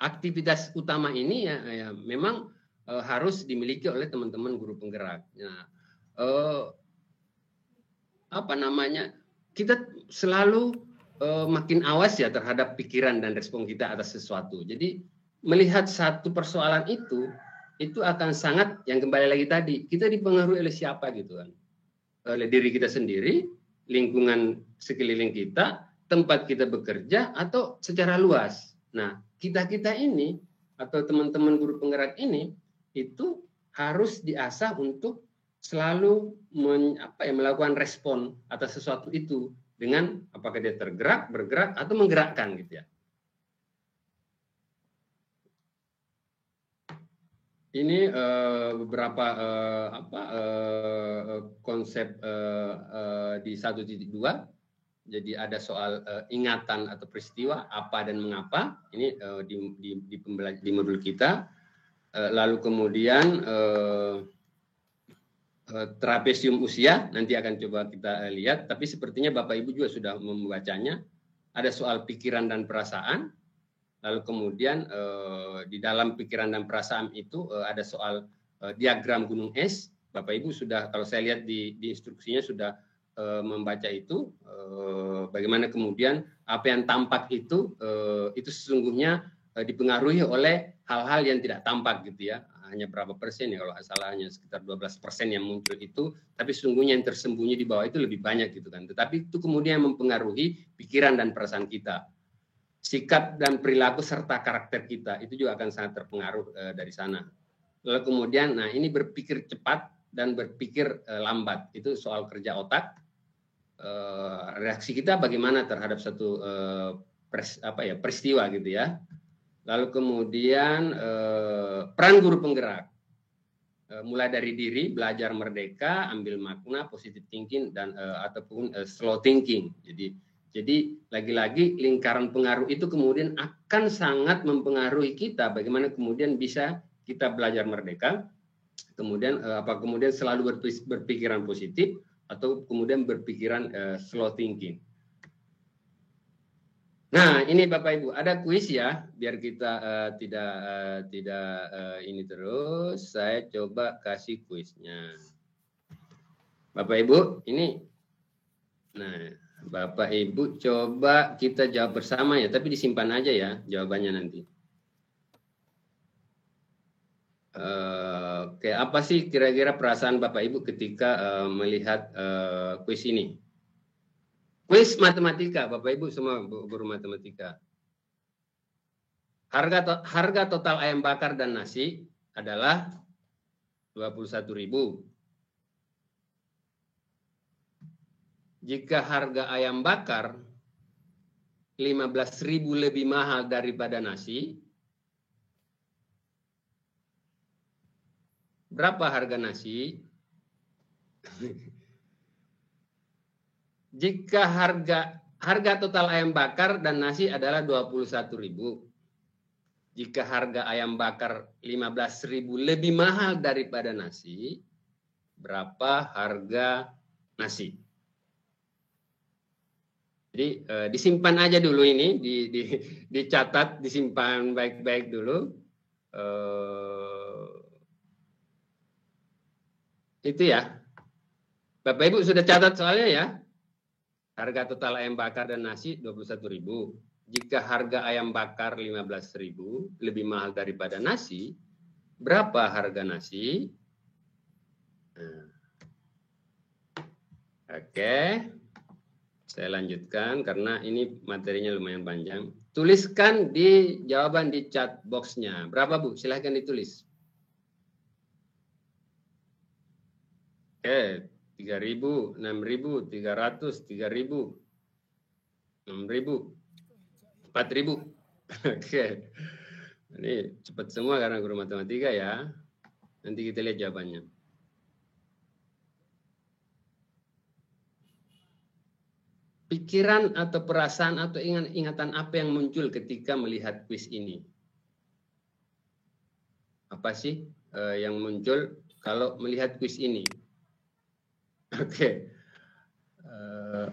aktivitas utama ini ya memang harus dimiliki oleh teman-teman guru penggerak. Nah, kita selalu makin awas ya terhadap pikiran dan respon kita atas sesuatu. Jadi melihat satu persoalan itu akan sangat, yang kembali lagi tadi, kita dipengaruhi oleh siapa gitu kan. Oleh diri kita sendiri, lingkungan sekeliling kita, tempat kita bekerja, atau secara luas. Nah, kita ini atau teman-teman guru penggerak ini itu harus diasah untuk selalu melakukan respon atas sesuatu itu dengan apakah dia tergerak, bergerak, atau menggerakkan gitu ya. Ini beberapa konsep di 1.2. Jadi ada soal ingatan atau peristiwa, apa dan mengapa. Ini di modul kita. Lalu kemudian trapesium usia, nanti akan coba kita lihat. Tapi sepertinya Bapak Ibu juga sudah membacanya. Ada soal pikiran dan perasaan. Lalu kemudian di dalam pikiran dan perasaan itu ada soal diagram gunung es. Bapak Ibu sudah, kalau saya lihat di instruksinya sudah membaca itu. Bagaimana kemudian apa yang tampak itu sesungguhnya dipengaruhi oleh hal-hal yang tidak tampak gitu ya. Hanya berapa persen ya, kalau salah hanya sekitar 12% yang muncul itu. Tapi sesungguhnya yang tersembunyi di bawah itu lebih banyak gitu kan. Tetapi itu kemudian mempengaruhi pikiran dan perasaan kita. Sikap dan perilaku serta karakter kita itu juga akan sangat terpengaruh dari sana. Lalu kemudian, nah ini berpikir cepat dan berpikir lambat, itu soal kerja otak. Reaksi kita bagaimana terhadap satu peristiwa gitu ya. Lalu kemudian peran guru penggerak, mulai dari diri, belajar merdeka, ambil makna, positive thinking dan ataupun slow thinking. Jadi lagi-lagi lingkaran pengaruh itu kemudian akan sangat mempengaruhi kita. Bagaimana kemudian bisa kita belajar merdeka, kemudian kemudian selalu berpikiran positif atau kemudian berpikiran slow thinking. Nah, ini Bapak Ibu ada kuis ya, biar kita tidak ini terus. Saya coba kasih kuisnya. Bapak Ibu, ini. Nah. Bapak Ibu coba kita jawab bersama ya, tapi disimpan aja ya jawabannya nanti. Oke, apa sih kira-kira perasaan Bapak Ibu ketika melihat kuis ini? Kuis matematika, Bapak Ibu semua guru matematika. Harga total ayam bakar dan nasi adalah 21.000. Jika harga ayam bakar 15.000 lebih mahal daripada nasi, berapa harga nasi? Jika harga total ayam bakar dan nasi adalah 21.000. Jika harga ayam bakar 15.000 lebih mahal daripada nasi, berapa harga nasi? Jadi disimpan aja dulu ini, dicatat, disimpan baik-baik dulu. Itu ya. Bapak Ibu sudah catat soalnya ya. Harga total ayam bakar dan nasi 21.000. Jika harga ayam bakar 15.000 lebih mahal daripada nasi, berapa harga nasi? Oke. Saya lanjutkan karena ini materinya lumayan panjang. Tuliskan di jawaban di chat box-nya. Berapa Bu? Silahkan ditulis. Oke, 3.000, 6.000, 300, 3.000, 6.000, 4.000. Oke. Ini cepat semua karena guru matematika ya. Nanti kita lihat jawabannya. pikiran atau perasaan atau ingatan apa yang muncul ketika melihat kuis ini? Apa sih yang muncul kalau melihat kuis ini? Oke.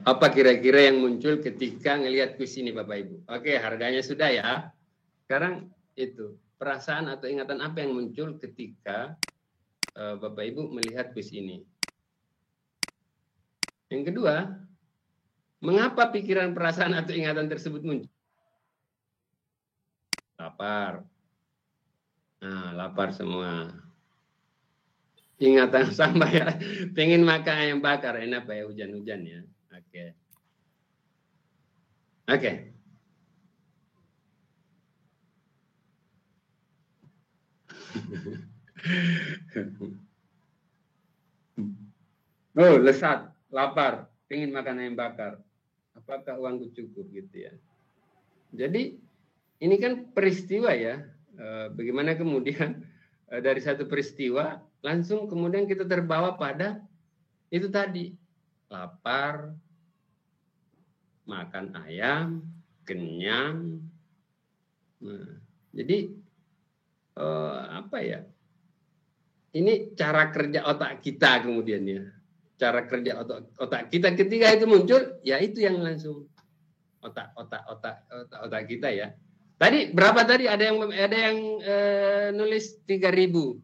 Apa kira-kira yang muncul ketika melihat kuis ini, Bapak Ibu? Oke, harganya sudah ya. Sekarang itu, perasaan atau ingatan apa yang muncul ketika Bapak Ibu melihat kuis ini? Yang kedua, mengapa pikiran, perasaan atau ingatan tersebut muncul? Lapar. Nah, lapar semua. Ingatan sama ya, pengen makan ayam bakar, enak ya hujan-hujan ya. Oke. Oke. Oh, lesat, lapar, pengen makan ayam bakar. Apakah uangku cukup gitu ya? Jadi ini kan peristiwa ya. Bagaimana kemudian dari satu peristiwa langsung kemudian kita terbawa pada itu tadi, lapar, makan ayam, kenyang. Nah, jadi apa ya? Ini cara kerja otak kita kemudian ya. Cara kerja otak kita ketika itu muncul, ya itu yang langsung otak kita ya. Tadi berapa tadi? Ada yang nulis 3.000.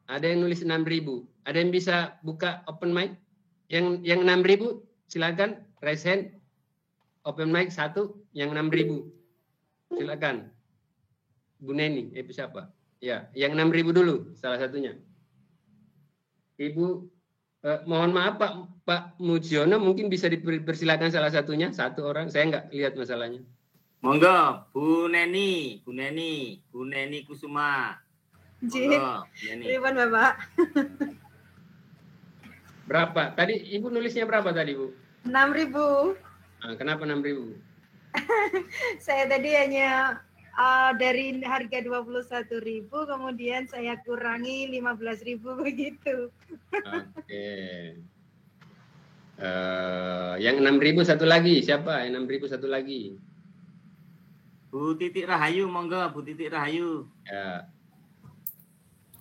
Ada yang nulis 6.000. Ada yang bisa buka open mic? Yang 6.000 silakan raise hand. Open mic 1 yang 6.000. Silakan. Bu Neni, siapa? Ya, yang 6.000 dulu salah satunya. Ibu mohon maaf Pak Mujiono, mungkin bisa dipersilakan salah satunya, satu orang. Saya nggak lihat masalahnya. Monggo, Bu Neni Kusuma. Monggo, Neni. Terima Bapak. Berapa? Tadi Ibu nulisnya berapa tadi, Bu? 6.000. Nah, kenapa 6.000? Saya tadi hanya dari harga 21.000, kemudian saya kurangi 15.000 begitu. Oke. Yang 6.000 satu lagi, siapa? Yang 6.000 satu lagi. Bu Titik Rahayu, monggo Bu Titik Rahayu. Ya.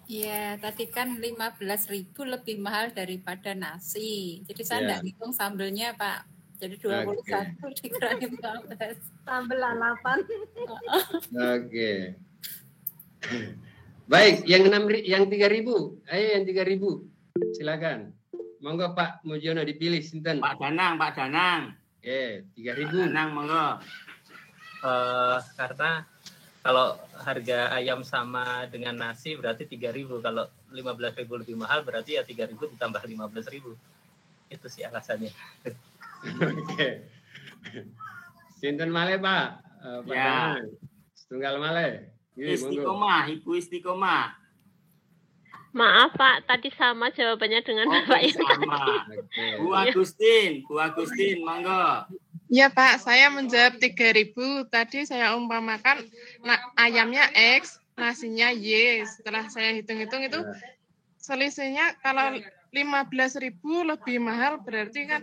Iya, tadi kan 15.000 lebih mahal daripada nasi. Jadi saya enggak hitung sambelnya, Pak. Jadi 21 dikurangi 15. Sambel lalapan. Oke. Baik, yang 3.000. Ayo yang 3.000. Silakan. Monggo Pak Mujiono dipilih sinten. Pak Danang. Oke, 3.000. Pak Danang monggo. Karena kalau harga ayam sama dengan nasi berarti 3.000. Kalau 15.000 lebih mahal berarti ya 3.000 ditambah 15.000. Itu sih alasannya. Oke. Sinten malih Pak? Pak Ya. Danang. Setunggal malih. Istiqomah, Ibu Istiqomah. Maaf Pak, tadi sama jawabannya dengan Bapak ya. Sama. Bu Agustin, monggo. Ya Pak, saya menjawab 3.000. Tadi saya umpamakan ayamnya X, nasinya Y. Setelah saya hitung-hitung itu selisihnya kalau 15.000 lebih mahal berarti kan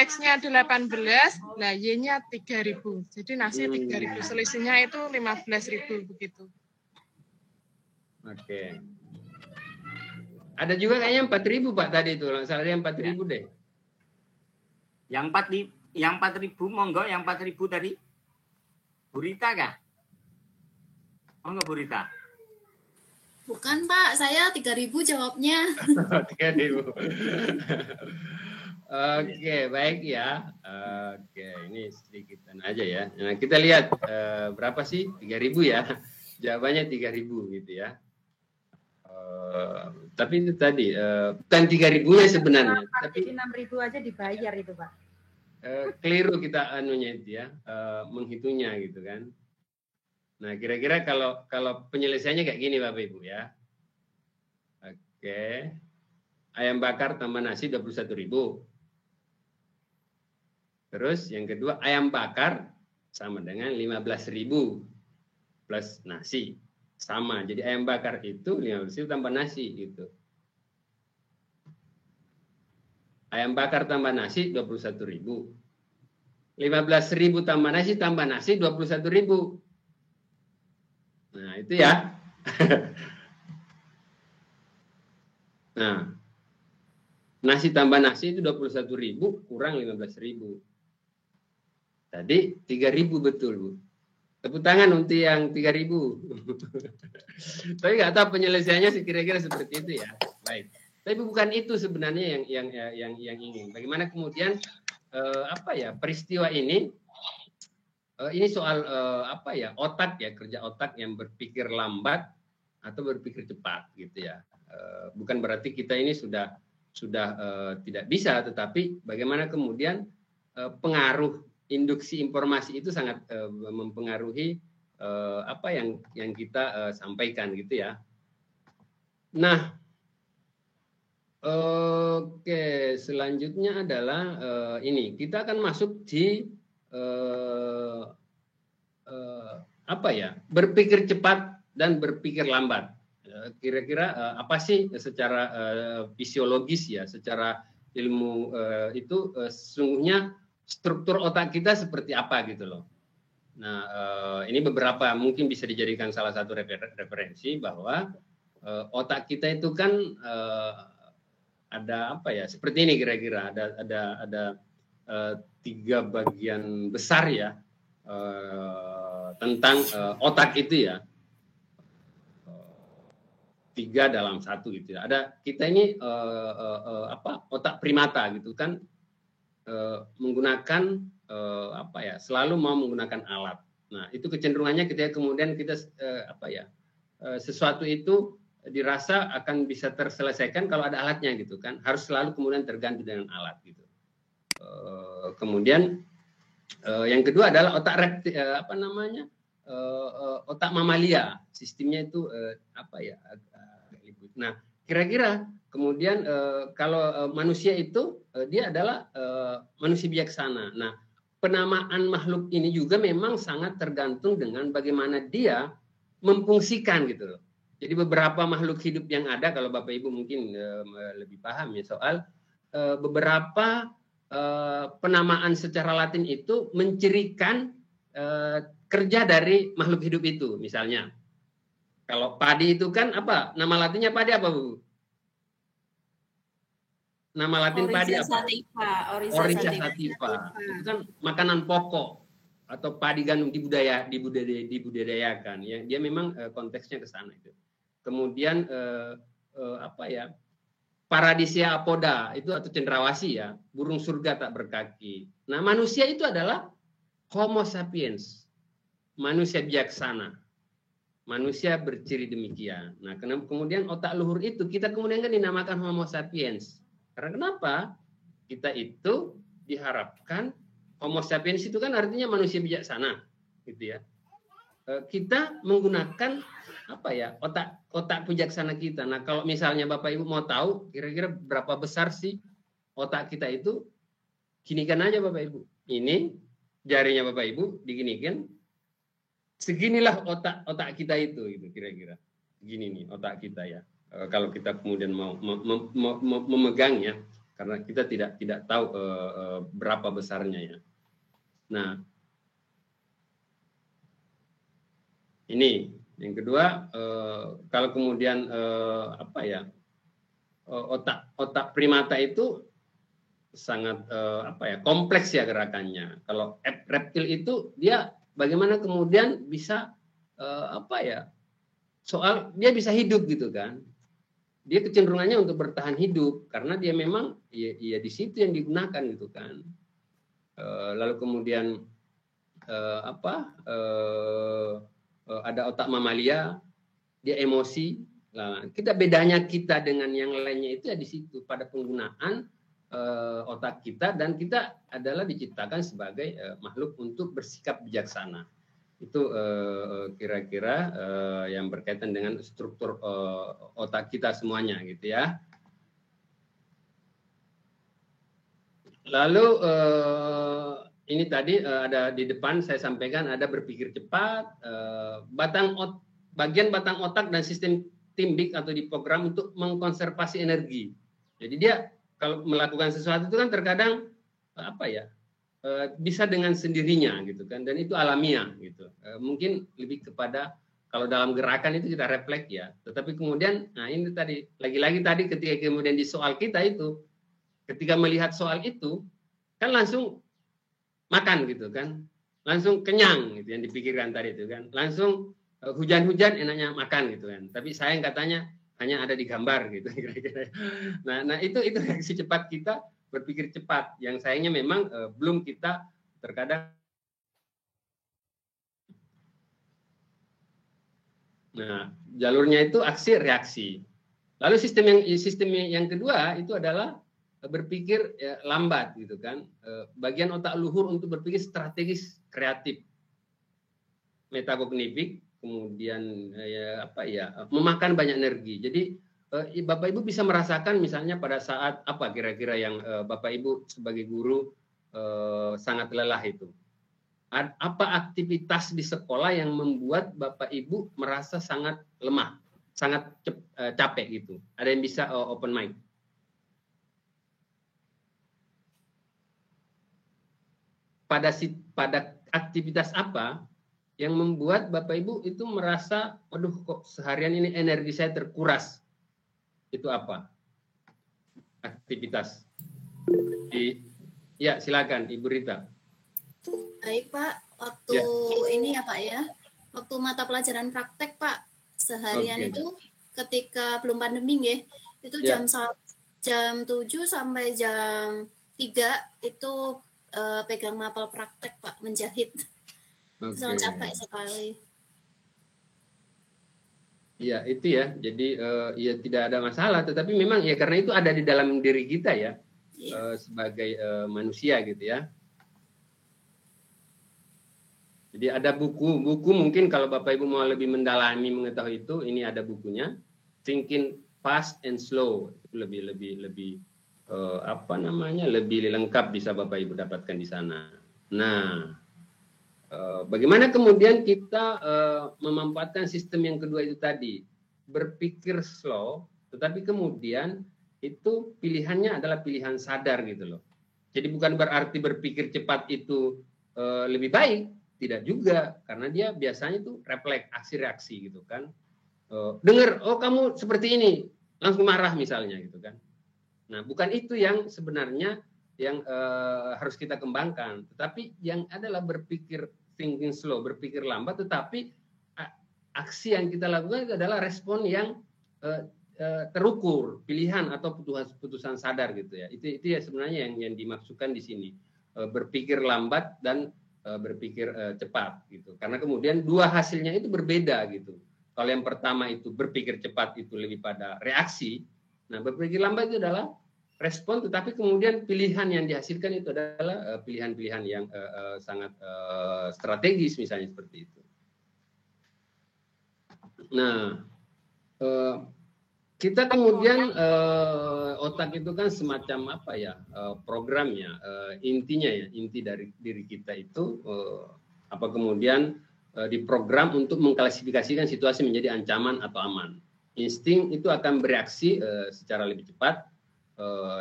X-nya 18, nah Y-nya 3.000. Jadi nasi 3.000. Selisihnya itu 15.000 begitu. Oke. Ada juga kayaknya 4.000 Pak tadi itu. Salah yang 4.000 deh. Yang 4.000 monggo, yang 4.000 tadi. Burita kah? Monggo Burita. Bukan Pak, saya 3.000 jawabnya. 3.000. Oke, baik ya. Oke, ini sedikitan aja ya. Nah, kita lihat berapa sih? 3.000 ya. Jawabannya 3.000 gitu ya. Tapi itu tadi bukan 3.000 ya sebenarnya. Tapi 6.000 aja dibayar itu Pak. Keliru kita anunya itu ya, menghitungnya gitu kan. Nah, kira-kira kalau penyelesaiannya kayak gini Bapak Ibu ya. Oke. Ayam bakar tambah nasi 21.000. Terus yang kedua ayam bakar sama dengan 15.000 plus nasi. Sama. Jadi ayam bakar itu 15.000 tambah nasi gitu. Ayam bakar tambah nasi 21.000. 15.000 tambah nasi 21.000. Nah, itu ya. Nah, nasi tambah nasi itu 21.000 kurang 15.000. Tadi 3.000 betul, Bu. Tepuk tangan untuk yang 3.000. Tapi nggak tahu penyelesaiannya kira-kira seperti itu ya. Baik. Tapi bukan itu sebenarnya yang ingin. Bagaimana kemudian peristiwa ini soal otak ya, kerja otak yang berpikir lambat atau berpikir cepat gitu ya. Bukan berarti kita ini sudah tidak bisa, tetapi bagaimana kemudian pengaruh induksi informasi itu sangat mempengaruhi apa yang kita sampaikan gitu ya. Nah, oke, selanjutnya adalah ini kita akan masuk di berpikir cepat dan berpikir lambat. Kira-kira apa sih secara fisiologis ya, secara ilmu itu sesungguhnya struktur otak kita seperti apa gitu loh. Nah, ini beberapa mungkin bisa dijadikan salah satu referensi bahwa otak kita itu kan ada seperti ini kira-kira ada 3 bagian besar ya tentang otak itu ya. 3 dalam 1 gitu ya. Ada kita ini otak primata gitu kan, menggunakan selalu mau menggunakan alat. Nah, itu kecenderungannya ketika kemudian kita sesuatu itu dirasa akan bisa terselesaikan kalau ada alatnya gitu kan, harus selalu kemudian tergantung dengan alat gitu. Kemudian yang kedua adalah otak otak mamalia, sistemnya itu Nah, kira-kira kemudian kalau manusia itu dia adalah manusia bijaksana. Nah, penamaan makhluk ini juga memang sangat tergantung dengan bagaimana dia memfungsikan gitu loh. Jadi beberapa makhluk hidup yang ada, kalau Bapak Ibu mungkin lebih paham ya soal beberapa penamaan secara Latin itu mencirikan kerja dari makhluk hidup itu. Misalnya, kalau padi itu kan apa? Nama latinnya padi apa, Bu? Nama latin padi apa? Oryza sativa. Itu kan makanan pokok atau padi gandum dibudidayakan. Ya, dia memang konteksnya ke sana itu. Kemudian Paradisia apoda itu atau cendrawasih ya, burung surga tak berkaki. Nah, manusia itu adalah Homo sapiens, manusia bijaksana. Manusia berciri demikian. Nah, kemudian otak luhur itu kita kemudian kan dinamakan Homo sapiens. Karena kenapa? Kita itu diharapkan Homo sapiens itu kan artinya manusia bijaksana, gitu ya. Kita menggunakan otak bijaksana kita. Nah, kalau misalnya Bapak Ibu mau tahu kira-kira berapa besar sih otak kita itu, ginikan aja Bapak Ibu. Ini jarinya Bapak Ibu diginikan. Seginilah otak kita itu kira-kira. Gini nih otak kita ya. Kalau kita kemudian mau memegangnya, karena kita tidak tahu berapa besarnya ya. Nah, ini yang kedua, kalau kemudian otak primata itu sangat kompleks ya gerakannya. Kalau reptil itu dia bagaimana kemudian bisa soal dia bisa hidup gitu kan. Dia kecenderungannya untuk bertahan hidup karena dia memang ya di situ yang digunakan gitu kan. Lalu kemudian ada otak mamalia, dia emosi. Nah, bedanya kita dengan yang lainnya itu ya di situ pada penggunaan otak kita, dan kita adalah diciptakan sebagai makhluk untuk bersikap bijaksana. Itu kira-kira yang berkaitan dengan struktur otak kita semuanya gitu ya. Lalu ini tadi ada di depan saya sampaikan ada berpikir cepat, bagian batang otak dan sistem limbik atau diprogram untuk mengkonservasi energi. Jadi dia kalau melakukan sesuatu itu kan terkadang apa ya, bisa dengan sendirinya gitu kan, dan itu alamiah gitu. Mungkin lebih kepada kalau dalam gerakan itu kita refleks ya, tetapi kemudian, nah ini tadi lagi-lagi tadi ketika kemudian di soal kita itu, ketika melihat soal itu kan langsung makan gitu kan, langsung kenyang gitu yang dipikirkan tadi itu kan, langsung hujan-hujan enaknya makan gitu kan, tapi sayang katanya hanya ada di gambar gitu kira-kira. Nah itu reaksi cepat kita, berpikir cepat, yang sayangnya memang belum kita terkadang. Nah, jalurnya itu aksi reaksi. Lalu sistem yang kedua itu adalah berpikir lambat gitu kan. Bagian otak luhur untuk berpikir strategis kreatif. Metakognitif, kemudian memakan banyak energi. Jadi Bapak Ibu bisa merasakan misalnya pada saat apa kira-kira yang Bapak Ibu sebagai guru sangat lelah itu. Apa aktivitas di sekolah yang membuat Bapak Ibu merasa sangat lemah, sangat capek gitu? Ada yang bisa open mic? Pada aktivitas apa yang membuat Bapak Ibu itu merasa, aduh kok seharian ini energi saya terkuras? Itu apa? Aktivitas. Ya, silakan Ibu Rita. Baik Pak, waktu ini ya Pak ya, waktu mata pelajaran praktek Pak, seharian itu ketika belum pandemi ya, itu jam 7 sampai jam 3 itu pegang mapel praktek Pak, menjahit. Sangat capek sekali. Iya itu ya, jadi ya tidak ada masalah, tetapi memang ya karena itu ada di dalam diri kita ya, sebagai manusia gitu ya. Jadi ada buku mungkin kalau Bapak Ibu mau lebih mendalami mengetahui itu, ini ada bukunya, Thinking Fast and Slow, itu lebih lebih lengkap bisa Bapak Ibu dapatkan di sana. Nah, bagaimana kemudian kita memanfaatkan sistem yang kedua itu tadi, berpikir slow, tetapi kemudian itu pilihannya adalah pilihan sadar gitu loh. Jadi bukan berarti berpikir cepat itu lebih baik. Tidak juga, karena dia biasanya itu refleks, aksi reaksi gitu kan. Dengar, oh kamu seperti ini, langsung marah misalnya gitu kan. Nah, bukan itu yang sebenarnya yang harus kita kembangkan, tetapi yang adalah berpikir thinking slow, berpikir lambat, tetapi aksi yang kita lakukan itu adalah respon yang terukur, pilihan atau putusan sadar gitu ya. Itu ya sebenarnya yang dimaksudkan di sini, berpikir lambat dan berpikir cepat gitu, karena kemudian dua hasilnya itu berbeda gitu. Kalau yang pertama itu berpikir cepat itu lebih pada reaksi, nah berpikir lambat itu adalah respon, tetapi kemudian pilihan yang dihasilkan itu adalah pilihan-pilihan yang sangat strategis misalnya seperti itu. Nah, kita kemudian otak itu kan semacam apa ya, programnya, intinya ya, inti dari diri kita itu apa kemudian diprogram untuk mengklasifikasikan situasi menjadi ancaman atau aman. Insting itu akan bereaksi secara lebih cepat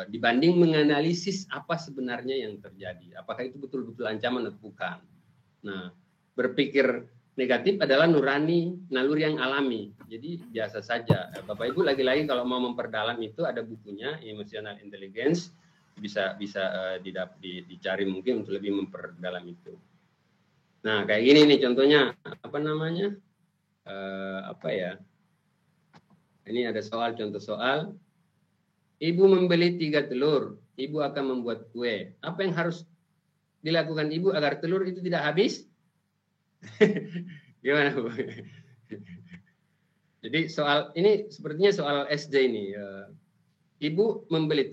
dibanding menganalisis apa sebenarnya yang terjadi, apakah itu betul-betul ancaman atau bukan. Nah, berpikir negatif adalah naluri yang alami, jadi biasa saja. Bapak Ibu lagi-lagi kalau mau memperdalam itu ada bukunya, Emotional Intelligence, bisa dicari mungkin untuk lebih memperdalam itu. Nah kayak gini nih contohnya, apa namanya, ini ada contoh soal, Ibu membeli 3 telur, Ibu akan membuat kue. Apa yang harus dilakukan Ibu agar telur itu tidak habis? Gimana Bu? Jadi soal ini sepertinya soal SD ini. Ibu membeli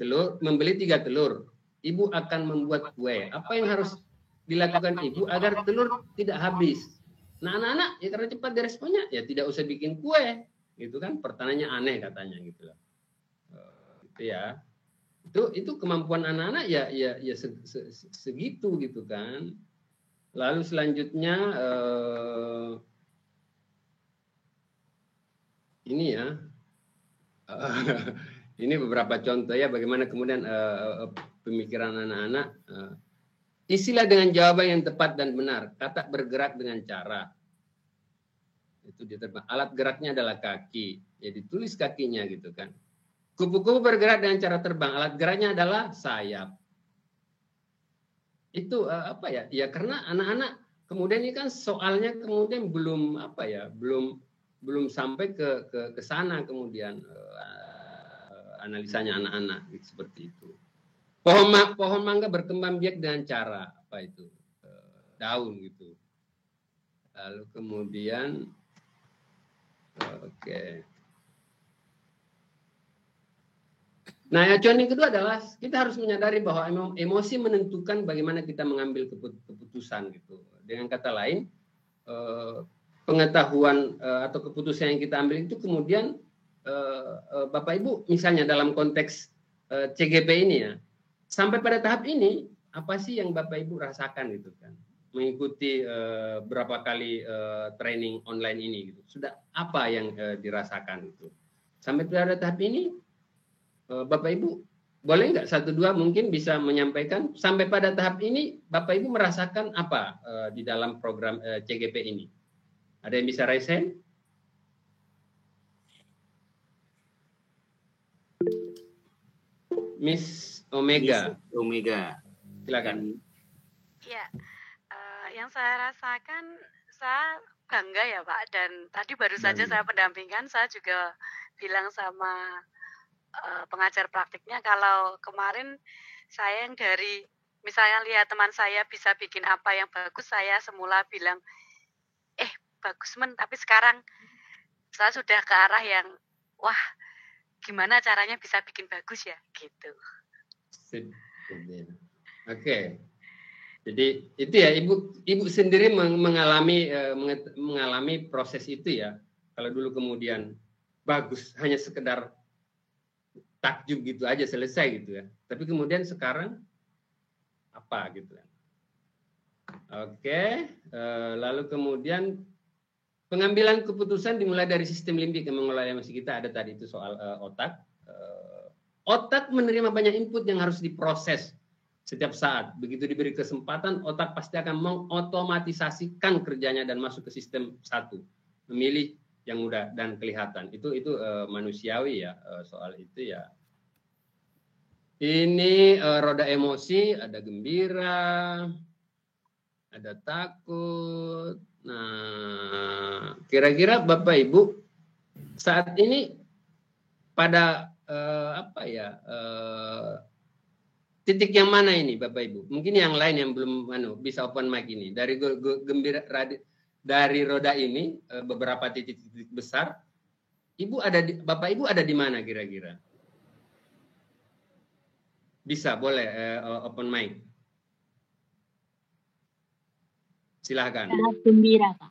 3 telur, Ibu akan membuat kue. Apa yang harus dilakukan Ibu agar telur tidak habis? Nah anak-anak ya karena cepat diresponnya ya tidak usah bikin kue, gitu kan? Pertanyaannya aneh katanya gitu loh. Gitu ya. Itu kemampuan anak-anak ya segitu gitu kan. Lalu selanjutnya ini ya, Ini beberapa contoh ya bagaimana kemudian pemikiran anak-anak. Isilah dengan jawaban yang tepat dan benar. Kata bergerak dengan cara. Itu diterbang. Alat geraknya adalah kaki. Ya ditulis kakinya gitu kan. Kupu-kupu bergerak dengan cara terbang. Alat geraknya adalah sayap. Itu apa ya? Ya karena anak-anak kemudian ini kan soalnya kemudian belum apa ya? Belum sampai ke sana kemudian analisanya anak-anak seperti itu. Pohon mangga berkembang biak dengan cara apa itu? Daun gitu. Lalu kemudian oke. Nah, acuan yang kedua adalah kita harus menyadari bahwa emosi menentukan bagaimana kita mengambil keputusan gitu. Dengan kata lain, pengetahuan atau keputusan yang kita ambil itu kemudian Bapak Ibu misalnya dalam konteks CGP ini ya, sampai pada tahap ini apa sih yang Bapak Ibu rasakan gitu kan? Mengikuti berapa kali training online ini gitu. Sudah apa yang dirasakan itu? Sampai pada tahap ini Bapak Ibu boleh nggak 1-2 mungkin bisa menyampaikan sampai pada tahap ini Bapak Ibu merasakan apa di dalam program CGP ini? Ada yang bisa raise hand? Miss Omega. Miss Omega. Silakan. Ya, yang saya rasakan saya bangga ya Pak. Dan tadi baru saja saya pendampingan, saya juga bilang sama pengajar praktiknya kalau kemarin saya yang dari misalnya lihat teman saya bisa bikin apa yang bagus, saya semula bilang bagus men, tapi sekarang saya sudah ke arah yang wah gimana caranya bisa bikin bagus ya gitu. Oke. Jadi itu ya ibu sendiri mengalami proses itu ya. Kalau dulu kemudian bagus hanya sekedar takjub gitu aja selesai gitu ya. Tapi kemudian sekarang apa gitu kan. Oke, lalu kemudian pengambilan keputusan dimulai dari sistem limbik yang mengelola emosi kita. Ada tadi itu soal otak. Otak menerima banyak input yang harus diproses setiap saat. Begitu diberi kesempatan, otak pasti akan mengotomatisasikan kerjanya dan masuk ke sistem satu. Memilih yang mudah dan kelihatan. Itu manusiawi ya soal itu ya. Ini roda emosi, ada gembira, ada takut. Nah, kira-kira Bapak Ibu saat ini pada titik yang mana ini Bapak Ibu? Mungkin yang lain yang belum bisa open mic ini. Dari gembira dari roda ini beberapa titik-titik besar. Bapak Ibu ada di mana kira-kira? Bisa boleh open mic. Silahkan. Tahap gembira, Pak.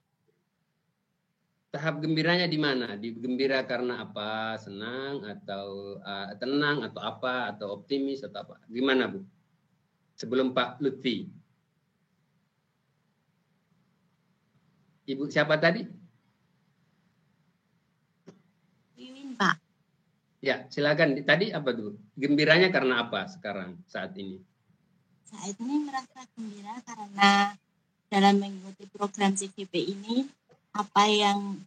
Tahap gembiranya di mana? Di gembira karena apa? Senang atau tenang atau apa? Atau optimis atau apa? Gimana Bu? Sebelum Pak Lutfi. Ibu siapa tadi? Wiwin, Pak. Ya, silakan. Tadi apa tuh? Gembiranya karena apa sekarang saat ini? Saat ini merasa gembira karena dalam mengikuti program CGP ini, apa yang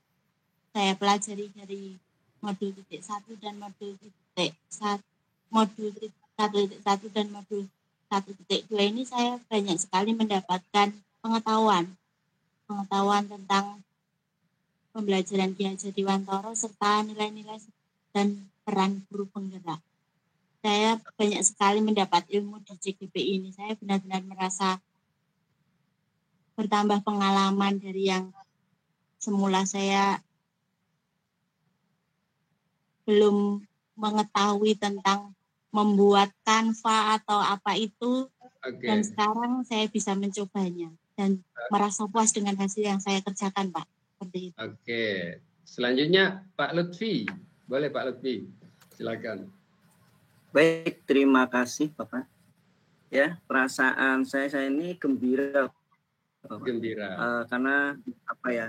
saya pelajari dari modul 1 dan modul 1.1 dan modul 1.2 ini saya banyak sekali mendapatkan pengetahuan tentang pembelajaran Ki Hajar Dewantara serta nilai-nilai dan peran guru penggerak. Saya banyak sekali mendapat ilmu di CGP ini. Saya benar-benar merasa bertambah pengalaman dari yang semula saya belum mengetahui tentang membuat kanva atau apa itu. Okay. Dan sekarang saya bisa mencobanya dan merasa puas dengan hasil yang saya kerjakan, Pak. Seperti itu. Oke. Selanjutnya Pak Lutfi. Boleh Pak Lutfi. Silakan. Baik, terima kasih Bapak. Ya, perasaan saya ini gembira. Gembira. Karena apa ya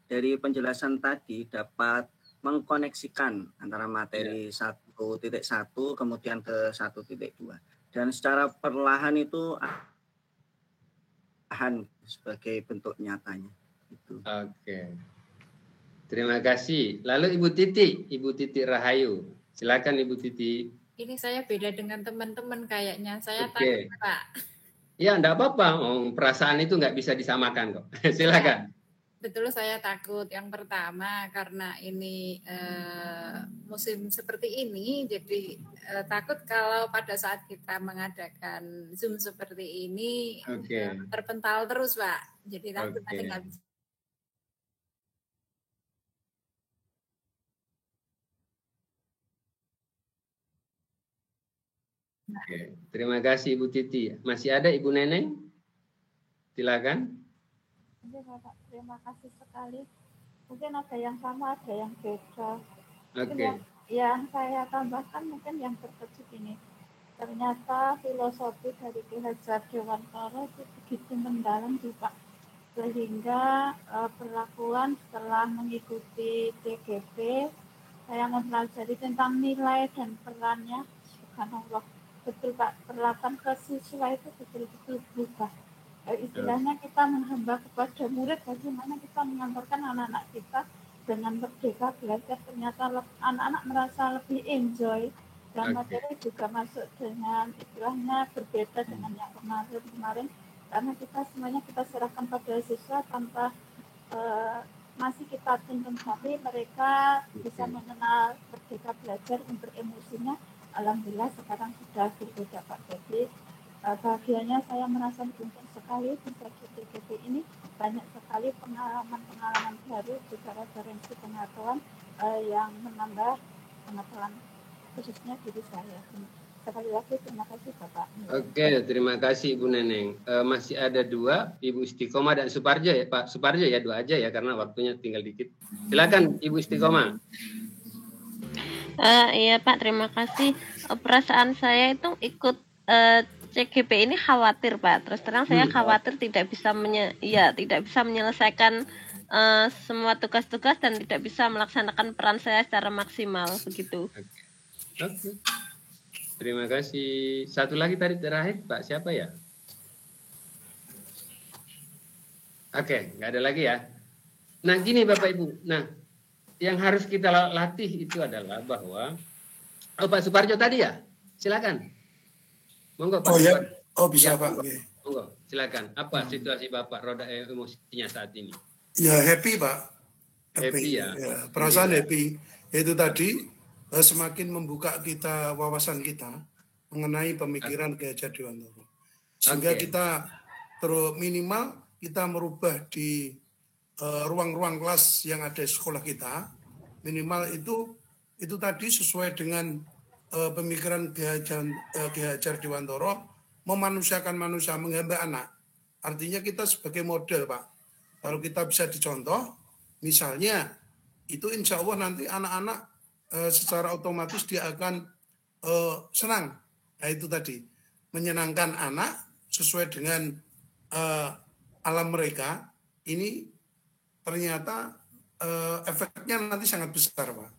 dari penjelasan tadi dapat mengkoneksikan antara materi 1 1.1 kemudian ke 1.2. Dan secara perlahan itu sebagai bentuk nyatanya. Itu. Oke. Terima kasih. Lalu Ibu Titi Rahayu. Silakan Ibu Titi. Ini saya beda dengan teman-teman kayaknya. Saya takut, Pak. Ya, enggak apa-apa. Perasaan itu nggak bisa disamakan kok. Silakan. Betul, saya takut. Yang pertama karena ini musim seperti ini, jadi takut kalau pada saat kita mengadakan Zoom seperti ini terpental terus, Pak. Jadi takut nanti nggak bisa. Oke. Terima kasih Ibu Titi. Masih ada Ibu Neneng? Silakan. Bapak, terima kasih sekali. Mungkin ada yang sama, ada yang beda. Yang saya tambahkan mungkin yang terkejut ini. Ternyata filosofi dari Ki Hajar Dewantara itu begitu mendalam juga. Sehingga perlakuan setelah mengikuti TGP, saya mempelajari tentang nilai dan perannya. Subhanallah. Betul Pak, perlakuan ke siswa itu betul-betul berubah. Istilahnya kita menghamba kepada murid, bagaimana kita mengantarkan anak-anak kita dengan merdeka belajar. Ternyata anak-anak merasa lebih enjoy dan materi juga masuk dengan istilahnya berbeda dengan yang kemarin. Karena kita semuanya kita serahkan pada siswa tanpa masih kita tuntun sampai mereka bisa mengenal merdeka belajar untuk emosinya. Alhamdulillah sekarang sudah berbeda Pak. Jadi bahagianya saya merasa beruntung sekali bisa TGP ini, banyak sekali pengalaman baru juga referensi pengetahuan yang menambah pengetahuan khususnya diri saya. Sekali lagi terima kasih Bapak. Oke, terima kasih Ibu Neneng. Masih ada dua, Ibu Istiqomah dan Suparjo ya Pak. Suparjo ya, dua aja ya karena waktunya tinggal dikit. Silakan Ibu Istiqomah. Iya Pak, terima kasih. Perasaan saya itu ikut CGP ini khawatir Pak. Terus terang saya khawatir tidak bisa menyelesaikan semua tugas-tugas dan tidak bisa melaksanakan peran saya secara maksimal begitu. Oke. Terima kasih. Satu lagi tadi terakhir Pak, siapa ya? Oke, nggak ada lagi ya. Nah gini Bapak Ibu. Nah yang harus kita latih itu adalah bahwa Pak Suparjo tadi ya, silakan. Monggo Pak. Bisa Pak. Monggo, silakan. Apa situasi Bapak roda emosinya saat ini? Ya happy Pak. Happy ya. Perasaan happy. Itu tadi semakin membuka kita wawasan kita mengenai pemikiran Ki Hajar Dewantara. Sehingga kita terus minimal kita merubah di ruang-ruang kelas yang ada di sekolah kita, minimal itu tadi sesuai dengan pemikiran Ki Hajar Dewantara, memanusiakan manusia, menghamba anak. Artinya kita sebagai model Pak. Kalau kita bisa dicontoh, misalnya itu insya Allah nanti anak-anak secara otomatis dia akan senang. Nah itu tadi, menyenangkan anak sesuai dengan alam mereka, ini ternyata efeknya nanti sangat besar Pak.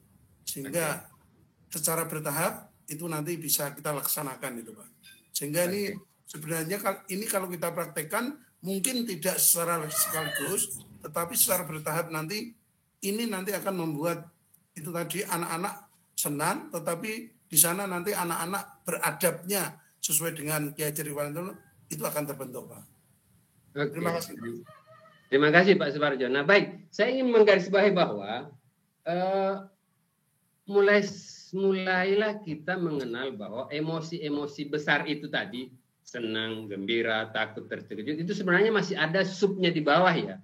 Sehingga secara bertahap itu nanti bisa kita laksanakan itu Pak. Sehingga ini sebenarnya ini kalau kita praktekkan mungkin tidak secara sekaligus, tetapi secara bertahap nanti ini nanti akan membuat itu tadi anak-anak senang, tetapi di sana nanti anak-anak beradabnya sesuai dengan Ki Hajar Dewantara itu akan terbentuk Pak. Terima kasih Pak. Terima kasih Pak Suparjo. Nah baik, saya ingin menggarisbawahi bahwa mulailah kita mengenal bahwa emosi-emosi besar itu tadi, senang, gembira, takut, terkejut, itu sebenarnya masih ada subnya di bawah ya.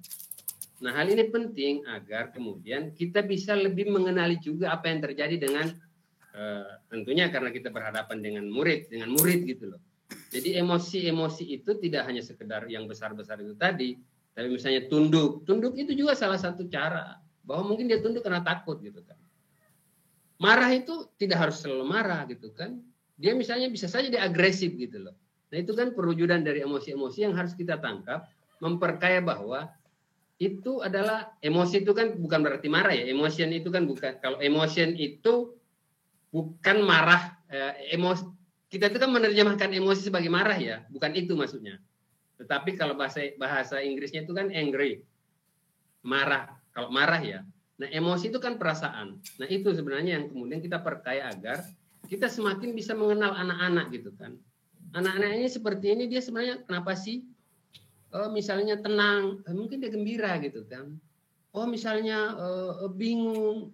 Nah hal ini penting agar kemudian kita bisa lebih mengenali juga apa yang terjadi dengan tentunya karena kita berhadapan dengan murid gitu loh. Jadi emosi-emosi itu tidak hanya sekedar yang besar-besar itu tadi, tapi misalnya tunduk itu juga salah satu cara bahwa mungkin dia tunduk karena takut gitu kan. Marah itu tidak harus selalu marah gitu kan. Dia misalnya bisa saja dia agresif gitu loh. Nah itu kan perwujudan dari emosi-emosi yang harus kita tangkap, memperkaya bahwa itu adalah emosi itu kan bukan berarti marah ya. Emotion itu kan bukan, kalau emotion itu bukan marah, emosi. Kita itu kan menerjemahkan emosi sebagai marah ya, bukan itu maksudnya. Tetapi kalau bahasa Inggrisnya itu kan angry, marah. Kalau marah ya. Nah, emosi itu kan perasaan. Nah, itu sebenarnya yang kemudian kita perkaya agar kita semakin bisa mengenal anak-anak gitu kan. Anak-anak ini seperti ini, dia sebenarnya kenapa sih? Oh, misalnya tenang, mungkin dia gembira gitu kan. Oh, misalnya bingung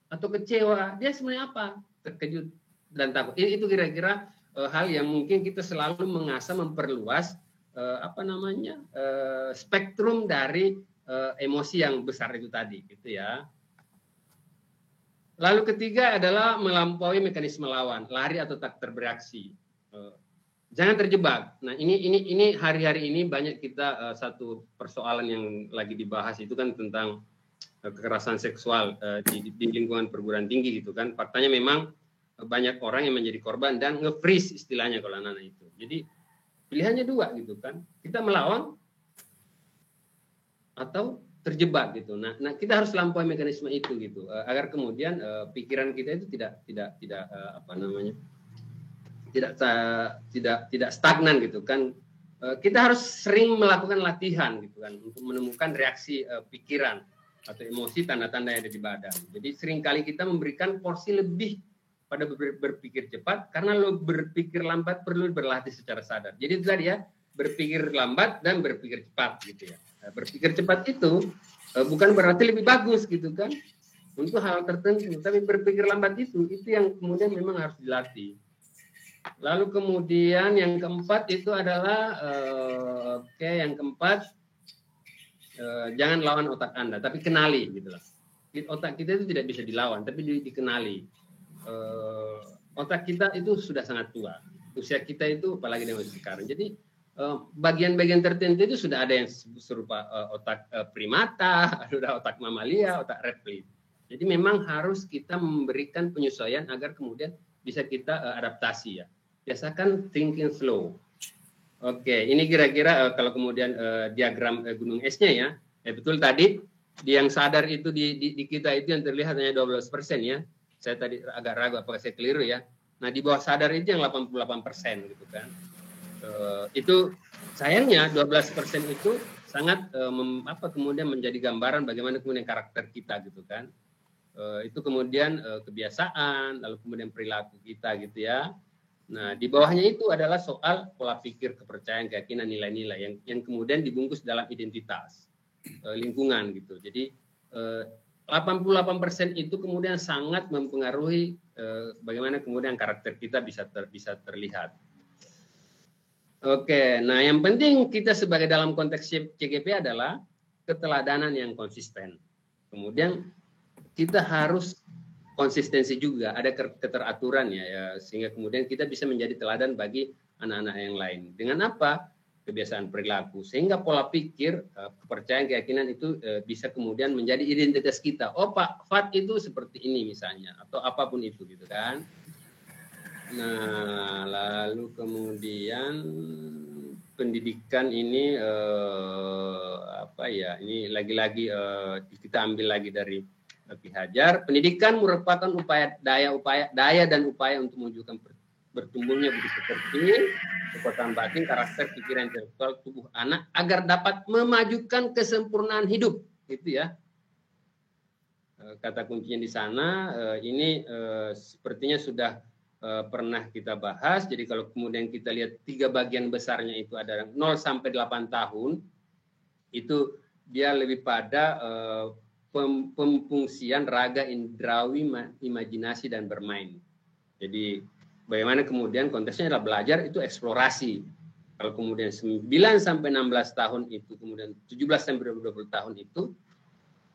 atau kecewa, dia sebenarnya apa? Terkejut dan takut. Itu kira-kira hal yang mungkin kita selalu mengasah, memperluas spektrum dari emosi yang besar itu tadi, gitu ya. Lalu ketiga adalah melampaui mekanisme lawan, lari atau tak bereaksi. Jangan terjebak. Nah, ini hari-hari ini banyak kita satu persoalan yang lagi dibahas itu kan tentang kekerasan seksual di lingkungan perguruan tinggi gitu kan. Faktanya memang banyak orang yang menjadi korban dan nge-freeze istilahnya kalau anak-anak itu. Jadi pilihannya dua gitu kan. Kita melawan atau terjebak gitu. Nah, kita harus lampaui mekanisme itu gitu agar kemudian pikiran kita itu tidak stagnan gitu kan. Kita harus sering melakukan latihan gitu kan untuk menemukan reaksi pikiran atau emosi, tanda-tanda yang ada di badan. Jadi seringkali kita memberikan porsi lebih pada berpikir cepat karena lo berpikir lambat perlu berlatih secara sadar. Jadi itu tadi ya, berpikir lambat dan berpikir cepat gitu ya. Nah, berpikir cepat itu bukan berarti lebih bagus gitu kan untuk hal tertentu, tapi berpikir lambat itu yang kemudian memang harus dilatih. Lalu kemudian yang keempat itu adalah jangan lawan otak Anda, tapi kenali gitu lah. Otak kita itu tidak bisa dilawan, tapi dikenali. Otak kita itu sudah sangat tua. Usia kita itu apalagi dengan sekarang. Jadi bagian-bagian tertentu itu sudah ada yang serupa otak primata, ada otak mamalia, otak reptil. Jadi memang harus kita memberikan penyesuaian agar kemudian bisa kita adaptasi ya. Biasakan thinking slow. Oke, ini kira-kira kalau kemudian diagram gunung esnya ya. Betul tadi yang sadar itu di kita itu yang terlihat hanya 12% ya. Saya tadi agak ragu apakah saya keliru ya. Nah, di bawah sadar itu yang 88% gitu kan. Itu sayangnya 12% itu sangat kemudian menjadi gambaran bagaimana kemudian karakter kita gitu kan. Itu kemudian kebiasaan, lalu kemudian perilaku kita gitu ya. Nah, di bawahnya itu adalah soal pola pikir, kepercayaan, keyakinan, nilai-nilai yang kemudian dibungkus dalam identitas lingkungan gitu. Jadi 88% itu kemudian sangat mempengaruhi bagaimana kemudian karakter kita bisa terlihat. Oke, nah yang penting kita sebagai dalam konteks CGP adalah keteladanan yang konsisten. Kemudian kita harus konsistensi juga, ada keteraturan ya, sehingga kemudian kita bisa menjadi teladan bagi anak-anak yang lain. Dengan apa? Kebiasaan perilaku, sehingga pola pikir, kepercayaan, keyakinan itu bisa kemudian menjadi identitas kita. Oh Pak Fat itu seperti ini misalnya, atau apapun itu gitu kan. Nah, lalu kemudian pendidikan ini ini lagi-lagi kita ambil lagi dari Ki Hajar. Pendidikan merupakan daya dan upaya untuk mewujudkan bertumbuhnya budi pekerti, kekuatan batin, karakter, pikiran, intelektual tubuh anak agar dapat memajukan kesempurnaan hidup, gitu ya. Kata kuncinya di sana. Ini sepertinya sudah pernah kita bahas. Jadi kalau kemudian kita lihat 3 bagian besarnya itu ada 0 sampai 8 tahun, itu dia lebih pada pemfungsian raga indrawi, imajinasi dan bermain. Jadi bagaimana kemudian konteksnya adalah belajar itu eksplorasi. Kalau kemudian 9 sampai 16 tahun itu, kemudian 17 sampai 20 tahun itu,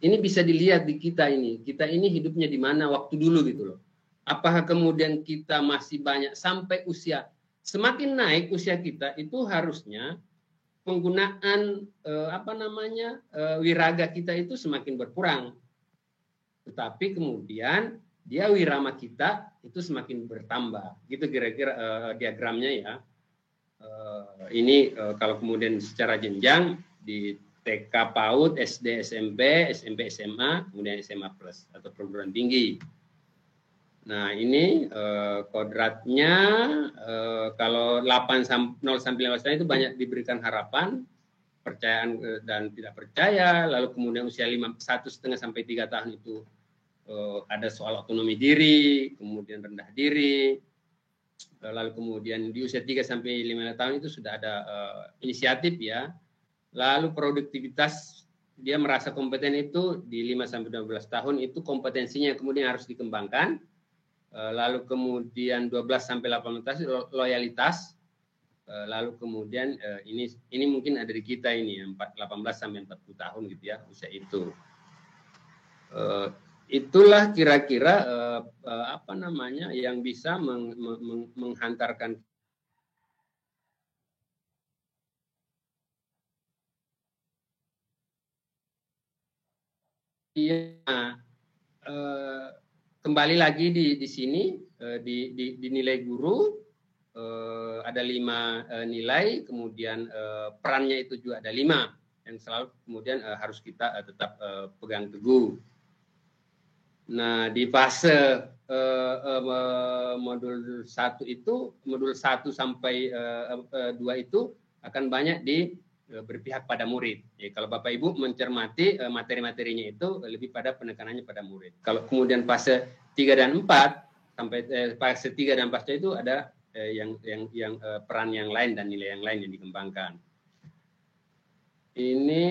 ini bisa dilihat di kita ini. Kita ini hidupnya di mana waktu dulu gitu loh. Apakah kemudian kita masih banyak sampai usia semakin naik usia kita itu harusnya penggunaan wiraga kita itu semakin berkurang. Tetapi kemudian dia wirama kita itu semakin bertambah. Gitu kira-kira diagramnya ya. Ini kalau kemudian secara jenjang di TK PAUD, SD, SMP, SMP SMA, kemudian SMA plus atau perguruan tinggi. Nah, ini kodratnya kalau 0 sampai 15 tahun itu banyak diberikan harapan, percayaan dan tidak percaya, lalu kemudian usia 1,5 sampai 3 tahun itu ada soal otonomi diri, kemudian rendah diri, lalu kemudian di usia 3 sampai 5 tahun itu sudah ada inisiatif ya, lalu produktivitas dia merasa kompeten itu di 5 sampai 12 tahun itu kompetensinya kemudian harus dikembangkan, lalu kemudian 12 sampai 18 tahun loyalitas, lalu kemudian ini mungkin ada di kita ini 18 sampai 40 tahun gitu ya usia itu. Itulah kira-kira apa namanya yang bisa menghantarkan kembali lagi di sini di nilai guru ada 5 nilai, kemudian perannya itu juga ada 5 yang selalu kemudian harus kita tetap pegang teguh. Nah, di fase modul 1 itu, modul 1 sampai 2 itu akan banyak berpihak pada murid. Ya, kalau Bapak Ibu mencermati materi-materinya itu lebih pada penekanannya pada murid. Kalau kemudian fase 3 dan 4 sampai fase 3 dan 4 itu ada yang peran yang lain dan nilai yang lain yang dikembangkan. Ini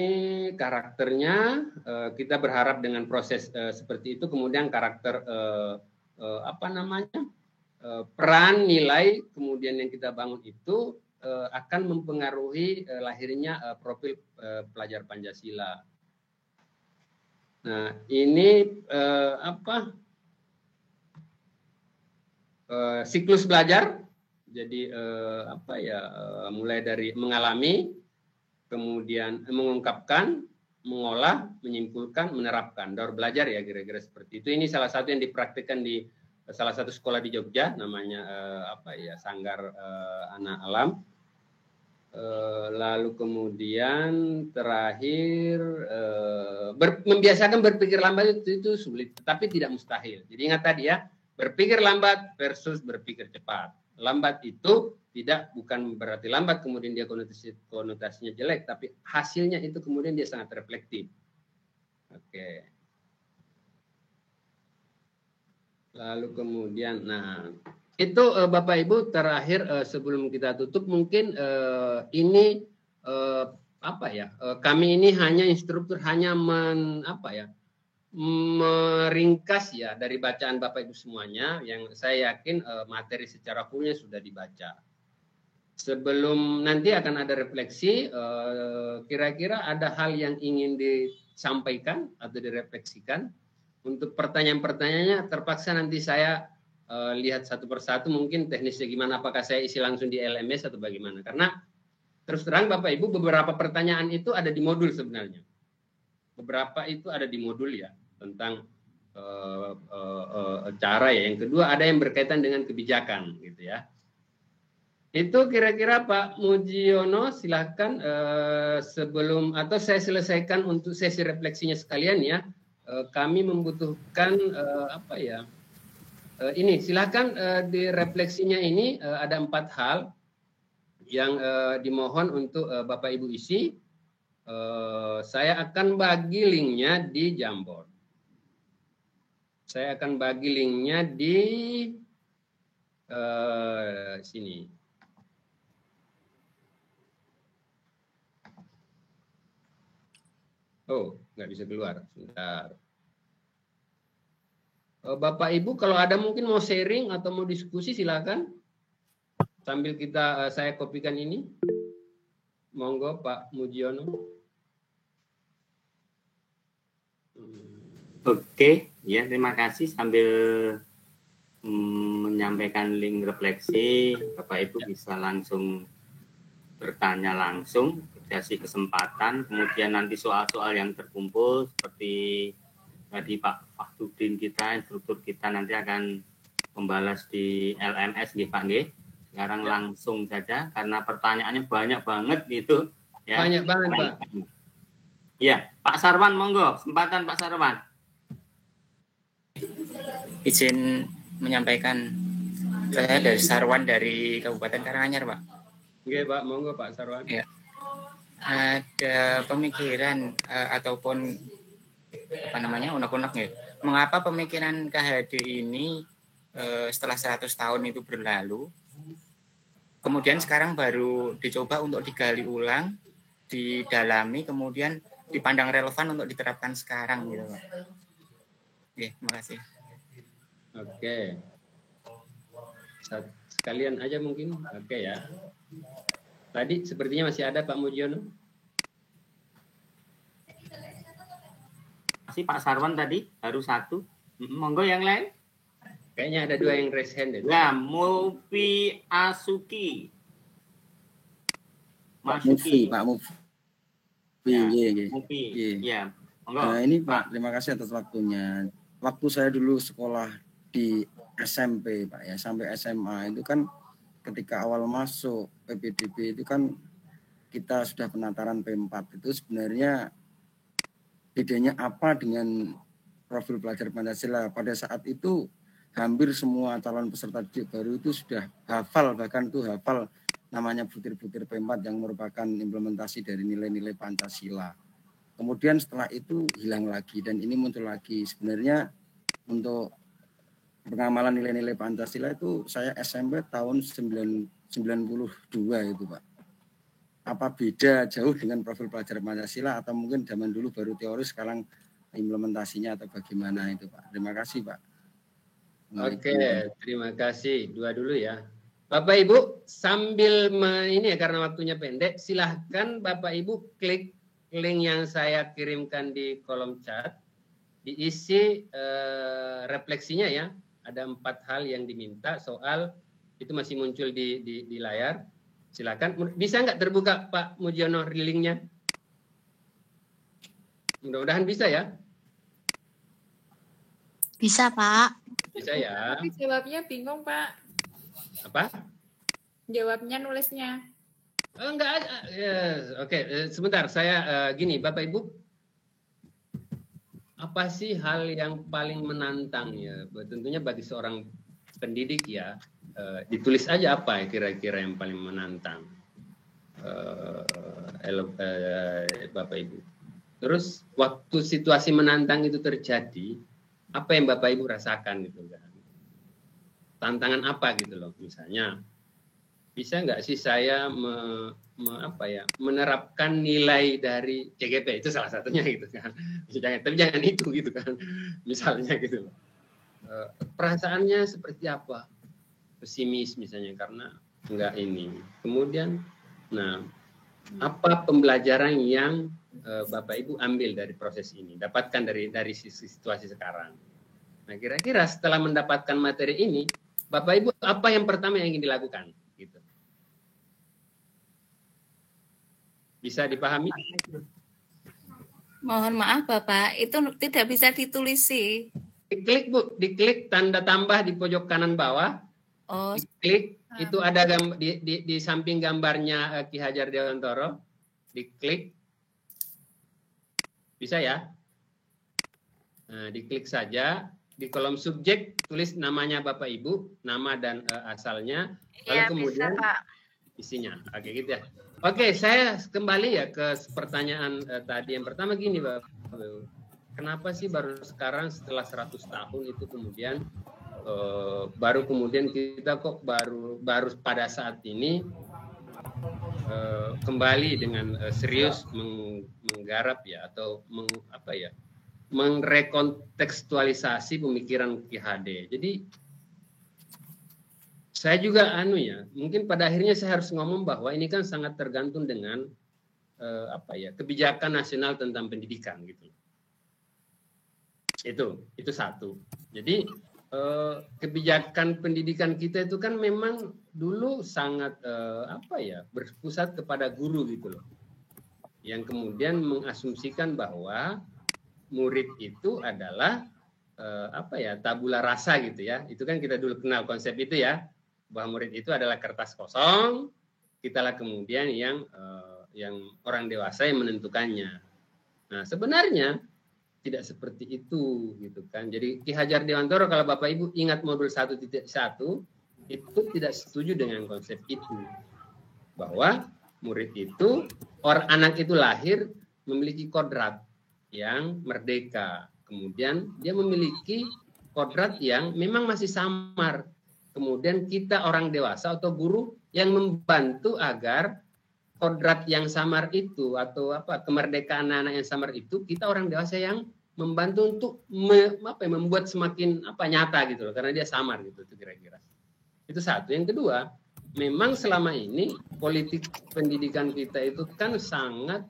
karakternya, kita berharap dengan proses seperti itu kemudian karakter peran nilai kemudian yang kita bangun itu akan mempengaruhi lahirnya profil pelajar Pancasila. Nah, ini siklus belajar. Jadi mulai dari mengalami, kemudian mengungkapkan, mengolah, menyimpulkan, menerapkan. Daur belajar ya kira-kira seperti itu. Ini salah satu yang dipraktikkan di salah satu sekolah di Jogja, namanya Sanggar Anak Alam. Lalu kemudian terakhir membiasakan berpikir lambat itu sulit, tapi tidak mustahil. Jadi ingat tadi ya, berpikir lambat versus berpikir cepat. Lambat itu bukan berarti lambat kemudian dia konotasinya jelek, tapi hasilnya itu kemudian dia sangat reflektif. Oke. Lalu kemudian, nah itu Bapak Ibu terakhir sebelum kita tutup mungkin ini kami ini hanya instruktur hanya meringkas ya dari bacaan Bapak Ibu semuanya yang saya yakin materi secara fullnya sudah dibaca. Sebelum nanti akan ada refleksi, kira-kira ada hal yang ingin disampaikan atau direfleksikan. Untuk pertanyaan-pertanyaannya terpaksa nanti saya lihat satu persatu mungkin teknisnya gimana, apakah saya isi langsung di LMS atau bagaimana. Karena terus terang Bapak Ibu beberapa pertanyaan itu ada di modul sebenarnya. Beberapa itu ada di modul ya tentang cara ya. Yang kedua ada yang berkaitan dengan kebijakan gitu ya. Itu kira-kira Pak Mujiono silahkan sebelum atau saya selesaikan untuk sesi refleksinya sekalian ya. Kami membutuhkan ini silahkan di refleksinya ini ada 4 hal yang dimohon untuk Bapak Ibu isi. Saya akan bagi linknya di Jamboard. Saya akan bagi linknya di sini. Oh, nggak bisa keluar. Sebentar. Bapak Ibu kalau ada mungkin mau sharing atau mau diskusi silakan. Sambil saya kopikan ini. Monggo Pak Mujiono. Oke, ya terima kasih. Sambil menyampaikan link refleksi, Bapak Ibu bisa langsung bertanya langsung, kasih kesempatan. Kemudian nanti soal-soal yang terkumpul seperti tadi Pak Fakhdudin kita, instruktur kita nanti akan membalas di LMS nggih Pak nggih. Sekarang langsung saja karena pertanyaannya banyak banget gitu ya. Banyak banget Pak. Iya, Pak Sarwan monggo, kesempatan Pak Sarwan. Izin menyampaikan. Saya dari Sarwan dari Kabupaten Karanganyar, Pak. Oke, Pak, monggo Pak Sarwan. Ya. Ada pemikiran ataupun apa namanya unek-unek ya. Mengapa pemikiran KHD ini setelah 100 tahun itu berlalu, kemudian sekarang baru dicoba untuk digali ulang, didalami, kemudian dipandang relevan untuk diterapkan sekarang gitu, Pak. Oke, terima kasih. Oke. Sekalian aja mungkin. Oke ya. Tadi sepertinya masih ada Pak Mujiono. Masih Pak Sarwan tadi, baru satu. Monggo yang lain. Kayaknya ada dua yang raise hand. Nah, Mufi Asuki. Mufi, Pak Mufi. Mufi. Ya. Monggo. Nah, ini Pak, terima kasih atas waktunya. Waktu saya dulu sekolah di SMP, Pak ya, sampai SMA itu kan ketika awal masuk PPDB itu kan kita sudah penataran P4 itu sebenarnya bedanya apa dengan profil pelajar Pancasila. Pada saat itu hampir semua calon peserta didik baru itu sudah hafal, bahkan itu hafal namanya butir-butir P4 yang merupakan implementasi dari nilai-nilai Pancasila. Kemudian setelah itu hilang lagi dan ini muncul lagi. Sebenarnya untuk pengamalan nilai-nilai Pancasila itu saya SMP tahun 92 itu, Pak. Apa beda jauh dengan profil pelajar Pancasila atau mungkin zaman dulu baru teori sekarang implementasinya atau bagaimana itu, Pak? Terima kasih, Pak. Oke, terima kasih. Dua dulu ya. Bapak Ibu sambil ini ya karena waktunya pendek, silahkan Bapak Ibu klik link yang saya kirimkan di kolom chat, diisi refleksinya ya. Ada 4 hal yang diminta soal itu masih muncul di layar. Silakan. Bisa nggak terbuka Pak Mujiono linknya? Mudah-mudahan bisa ya. Bisa, Pak. Bisa ya. Tapi jawabnya bingung, Pak. Apa? Jawabnya nulisnya. Enggak. Oke, sebentar. Saya gini, Bapak Ibu. Apa sih hal yang paling menantang ya? Tentunya bagi seorang pendidik ya. Ditulis aja apa kira-kira yang paling menantang, Bapak Ibu. Terus waktu situasi menantang itu terjadi, apa yang Bapak Ibu rasakan gitu kan? Tantangan apa gitu loh? Misalnya, bisa nggak sih saya menerapkan nilai dari CGP itu salah satunya gitu kan? Tapi jangan itu gitu kan? Misalnya gitu loh. Perasaannya seperti apa? Pesimis misalnya karena enggak ini. Kemudian, nah, apa pembelajaran yang Bapak Ibu ambil dari proses ini, dapatkan dari situasi sekarang. Nah, kira-kira setelah mendapatkan materi ini, Bapak Ibu apa yang pertama yang ingin dilakukan? Gitu. Bisa dipahami? Mohon maaf Bapak, itu tidak bisa ditulisi. Diklik Bu, diklik tanda tambah di pojok kanan bawah. Oh, diklik, itu ada di samping gambarnya Ki Hajar Dewantoro. Diklik, bisa ya? Nah, diklik saja di kolom subjek tulis namanya Bapak Ibu, nama dan asalnya, lalu kemudian bisa, isinya. Oke gitu ya. Oke, saya kembali ya ke pertanyaan tadi yang pertama gini Bapak Ibu. Kenapa sih baru sekarang setelah 100 tahun itu kemudian baru kemudian kita kok baru pada saat ini kembali dengan serius menggarap ya atau mengrekontekstualisasi pemikiran KHD. Jadi saya juga mungkin pada akhirnya saya harus ngomong bahwa ini kan sangat tergantung dengan kebijakan nasional tentang pendidikan gitu. Itu satu. Jadi kebijakan pendidikan kita itu kan memang dulu sangat berpusat kepada guru gitu loh, yang kemudian mengasumsikan bahwa murid itu adalah tabula rasa gitu ya. Itu kan kita dulu kenal konsep itu ya, bahwa murid itu adalah kertas kosong, kitalah kemudian yang orang dewasa yang menentukannya. Nah sebenarnya tidak seperti itu gitu kan. Jadi Ki Hajar Dewantoro kalau Bapak Ibu ingat modul 1.1 itu tidak setuju dengan konsep itu. Bahwa murid itu, anak itu lahir memiliki kodrat yang merdeka. Kemudian dia memiliki kodrat yang memang masih samar. Kemudian kita orang dewasa atau guru yang membantu agar kodrat yang samar itu atau kemerdekaan anak yang samar itu, kita orang dewasa yang membantu untuk membuat semakin nyata gitu loh, karena dia samar gitu itu kira-kira. Itu satu. Yang kedua, memang selama ini politik pendidikan kita itu kan sangat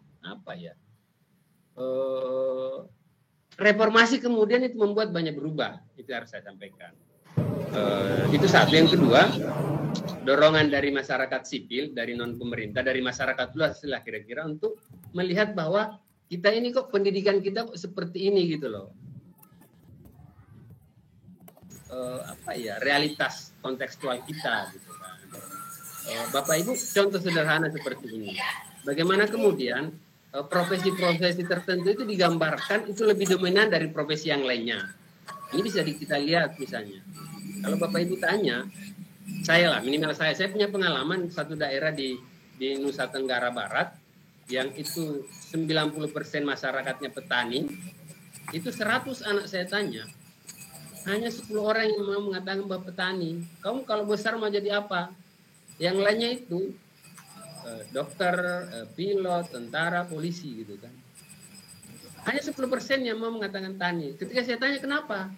reformasi kemudian itu membuat banyak berubah, itu harus saya sampaikan. Itu satu. Yang kedua, dorongan dari masyarakat sipil, dari non pemerintah, dari masyarakat luas lah kira-kira untuk melihat bahwa kita ini kok pendidikan kita seperti ini gitu loh. Realitas kontekstual kita gitu kan. Bapak Ibu, contoh sederhana seperti ini. Bagaimana kemudian profesi-profesi tertentu itu digambarkan itu lebih dominan dari profesi yang lainnya. Ini bisa kita lihat misalnya. Kalau Bapak Ibu tanya, minimal saya punya pengalaman satu daerah di Nusa Tenggara Barat yang itu 90% masyarakatnya petani, itu 100 anak saya tanya, hanya 10 orang yang mau mengatakan bahwa petani. Kamu kalau besar mau jadi apa? Yang lainnya itu dokter, pilot, tentara, polisi gitu kan. Hanya 10% yang mau mengatakan tani. Ketika saya tanya kenapa?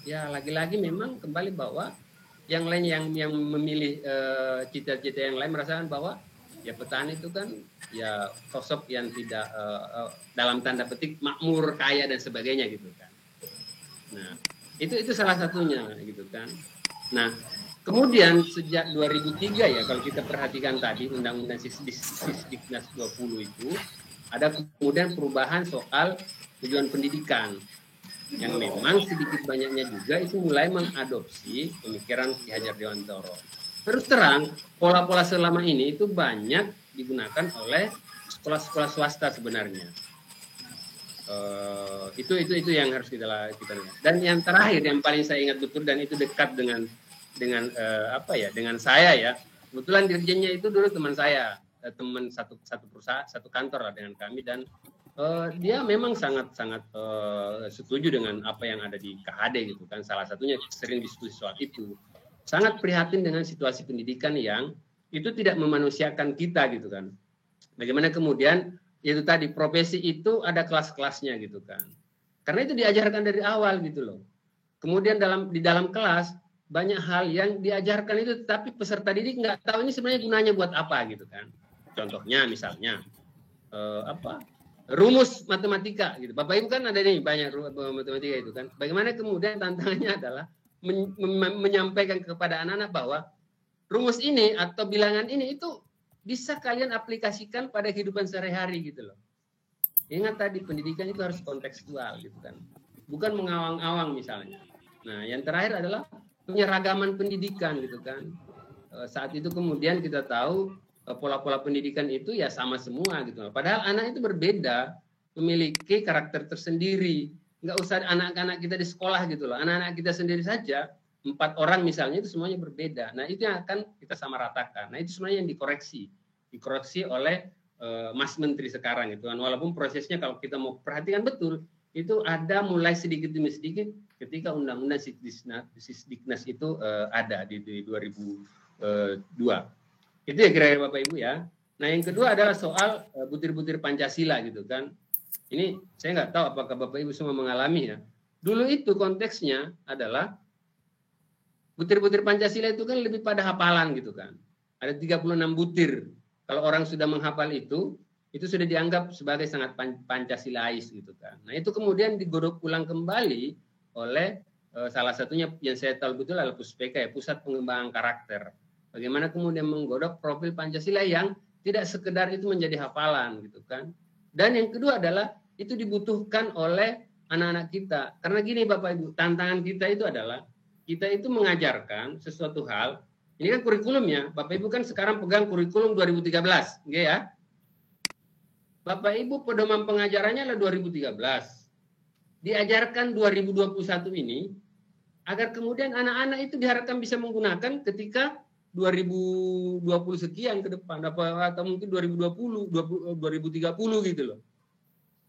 Ya lagi-lagi memang kembali bahwa yang lain yang memilih cita-cita yang lain merasakan bahwa ya petani itu kan ya sosok yang tidak dalam tanda petik makmur, kaya dan sebagainya gitu kan. Nah, itu salah satunya gitu kan. Nah, kemudian sejak 2003 ya kalau kita perhatikan tadi Undang-Undang Sisdiknas 20 itu ada kemudian perubahan soal tujuan pendidikan yang memang sedikit banyaknya juga itu mulai mengadopsi pemikiran Ki Hajar Dewantoro. Terus terang, pola-pola selama ini itu banyak digunakan oleh sekolah-sekolah swasta sebenarnya. Itu yang harus kita lihat. Dan yang terakhir yang paling saya ingat betul dan itu dekat dengan saya ya. Kebetulan dirjennya itu dulu teman saya, teman satu perusahaan, satu kantor lah dengan kami dan dia memang sangat setuju dengan apa yang ada di KHD gitu kan. Salah satunya sering diskusi soal itu. Sangat prihatin dengan situasi pendidikan yang itu tidak memanusiakan kita gitu kan. Bagaimana kemudian itu tadi profesi itu ada kelas-kelasnya gitu kan. Karena itu diajarkan dari awal gitu loh. Kemudian di dalam kelas banyak hal yang diajarkan itu tapi peserta didik nggak tahu ini sebenarnya gunanya buat apa gitu kan. Contohnya misalnya rumus matematika gitu. Bapak Ibu kan ada nih banyak matematika itu kan. Bagaimana kemudian tantangannya adalah menyampaikan kepada anak-anak bahwa rumus ini atau bilangan ini itu bisa kalian aplikasikan pada kehidupan sehari-hari gitu loh. Ingat tadi pendidikan itu harus kontekstual gitu kan. Bukan mengawang-awang misalnya. Nah, yang terakhir adalah penyeragaman pendidikan gitu kan. Saat itu kemudian kita tahu pola-pola pendidikan itu ya sama semua gitu loh. Padahal anak itu berbeda, memiliki karakter tersendiri. Nggak usah anak-anak kita di sekolah gitu loh. Anak-anak kita sendiri saja 4 orang misalnya itu semuanya berbeda. Nah itu yang akan kita samaratakan. Nah itu sebenarnya yang dikoreksi oleh Mas Menteri sekarang itu kan. Walaupun prosesnya kalau kita mau perhatikan betul itu ada mulai sedikit demi sedikit ketika Undang-Undang Sisdiknas itu ada di 2002. Itu ya kira-kira Bapak Ibu ya. Nah yang kedua adalah soal butir-butir Pancasila gitu kan. Ini saya nggak tahu apakah Bapak Ibu semua mengalami ya. Dulu itu konteksnya adalah butir-butir Pancasila itu kan lebih pada hafalan gitu kan. Ada 36 butir. Kalau orang sudah menghafal itu sudah dianggap sebagai sangat Pancasilais gitu kan. Nah itu kemudian digodok ulang kembali oleh salah satunya yang saya tahu betul adalah PUSPK ya, Pusat Pengembangan Karakter. Bagaimana kemudian menggodok profil Pancasila yang tidak sekedar itu menjadi hafalan gitu kan. Dan yang kedua adalah itu dibutuhkan oleh anak-anak kita. Karena gini Bapak Ibu, tantangan kita itu adalah kita itu mengajarkan sesuatu hal. Ini kan kurikulumnya. Bapak Ibu kan sekarang pegang kurikulum 2013, gitu ya. Bapak Ibu pedoman pengajarannya adalah 2013. diajarkan 2021 ini agar kemudian anak-anak itu diharapkan bisa menggunakan ketika 2020 sekian ke depan atau mungkin 2020, 2030 gitu loh.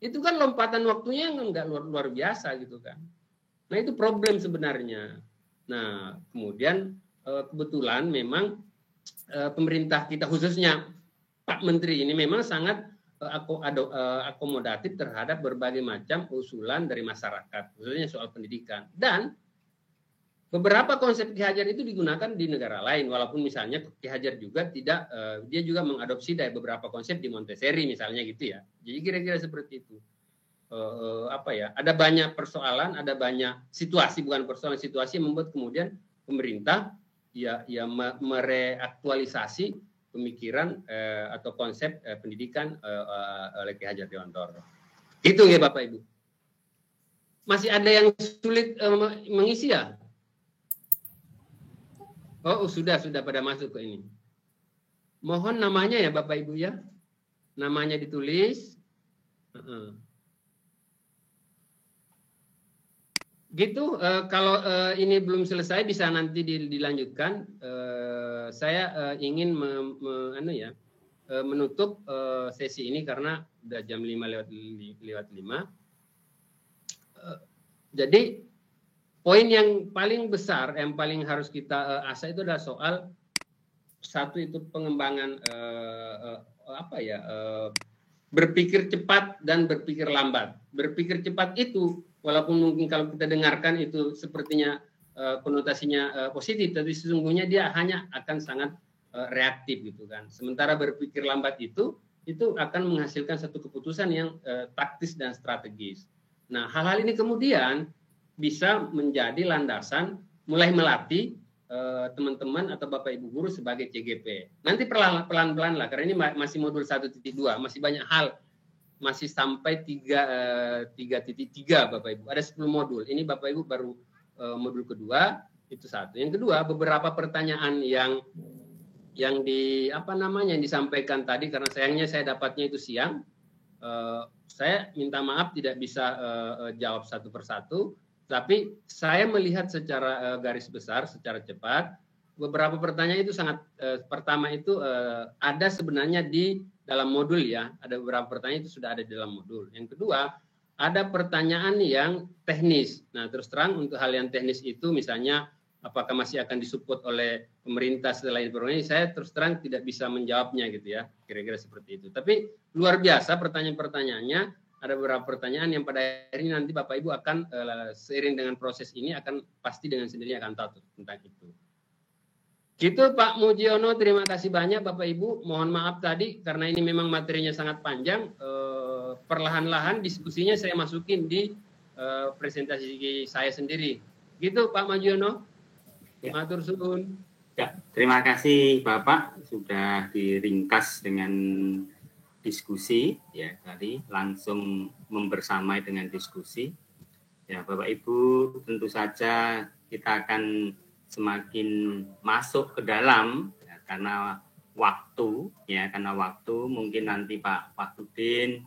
Itu kan lompatan waktunya yang enggak luar biasa gitu kan. Nah, itu problem sebenarnya. Nah, kemudian kebetulan memang pemerintah kita khususnya Pak Menteri ini memang sangat akomodatif terhadap berbagai macam usulan dari masyarakat, khususnya soal pendidikan. Dan beberapa konsep Ki Hajar itu digunakan di negara lain, walaupun misalnya Ki Hajar juga tidak, dia juga mengadopsi dari beberapa konsep di Montessori misalnya gitu ya. Jadi kira-kira seperti itu. Ada banyak persoalan, ada banyak situasi, bukan persoalan, situasi yang membuat kemudian pemerintah mereaktualisasi pemikiran atau konsep pendidikan oleh Ki Hajar Dewantara. Itu ya Bapak Ibu. Masih ada yang sulit mengisi ya? Oh, sudah pada masuk ke ini. Mohon namanya ya Bapak Ibu ya. Namanya ditulis. Gitu, kalau ini belum selesai bisa nanti dilanjutkan. Saya ingin menutup sesi ini karena udah jam 5:05. Jadi poin yang paling besar, yang paling harus kita asah itu adalah soal satu itu pengembangan berpikir cepat dan berpikir lambat. Berpikir cepat itu walaupun mungkin kalau kita dengarkan itu sepertinya konotasinya positif, tapi sesungguhnya dia hanya akan sangat reaktif gitu kan. Sementara berpikir lambat itu akan menghasilkan satu keputusan yang taktis dan strategis. Nah, hal-hal ini kemudian bisa menjadi landasan mulai melatih teman-teman atau Bapak Ibu guru sebagai CGP. Nanti pelan-pelan lah, karena ini masih modul 1.2, masih banyak hal, masih sampai 3.3 Bapak Ibu. Ada 10 modul. Ini Bapak Ibu baru modul kedua, itu satu. Yang kedua, beberapa pertanyaan yang disampaikan tadi, karena sayangnya saya dapatnya itu siang. Saya minta maaf tidak bisa jawab satu persatu. Tapi saya melihat secara garis besar, secara cepat, beberapa pertanyaan itu sangat, pertama itu ada sebenarnya di dalam modul ya, ada beberapa pertanyaan itu sudah ada di dalam modul. Yang kedua, ada pertanyaan yang teknis. Nah, terus terang untuk hal yang teknis itu misalnya apakah masih akan disupport oleh pemerintah setelah ini, saya terus terang tidak bisa menjawabnya gitu ya, kira-kira seperti itu. Tapi luar biasa pertanyaan-pertanyaannya. Ada beberapa pertanyaan yang pada akhirnya nanti Bapak Ibu akan seiring dengan proses ini akan pasti dengan sendirinya akan tahu tentang itu. Gitu Pak Mujiono, terima kasih banyak Bapak Ibu. Mohon maaf tadi karena ini memang materinya sangat panjang. Perlahan-lahan diskusinya saya masukin di presentasi saya sendiri. Gitu Pak Mujiono. Ya. Matur suwun. Ya, terima kasih Bapak sudah diringkas dengan diskusi ya, tadi langsung membersamai dengan diskusi ya. Bapak Ibu, tentu saja kita akan semakin masuk ke dalam ya, karena waktu mungkin nanti Pak Fakhrudin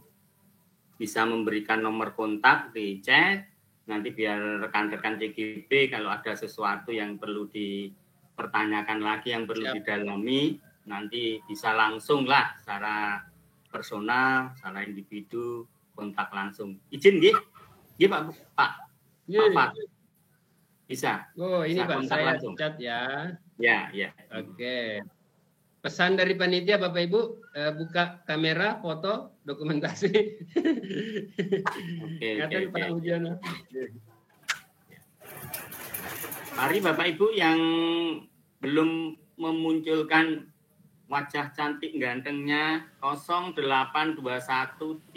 bisa memberikan nomor kontak di chat nanti biar rekan-rekan CGP kalau ada sesuatu yang perlu dipertanyakan lagi, yang perlu didalami, nanti bisa langsung lah secara personal, secara individu, kontak langsung. Izin nggih? Nggih Pak. Bisa. Oh, ini Pak, saya langsung. Cat ya. Ya. Oke. Pesan dari panitia Bapak Ibu, buka kamera, foto, dokumentasi. Oke. Pak Mujiono. Mari Bapak Ibu yang belum memunculkan wajah cantik gantengnya 0821301920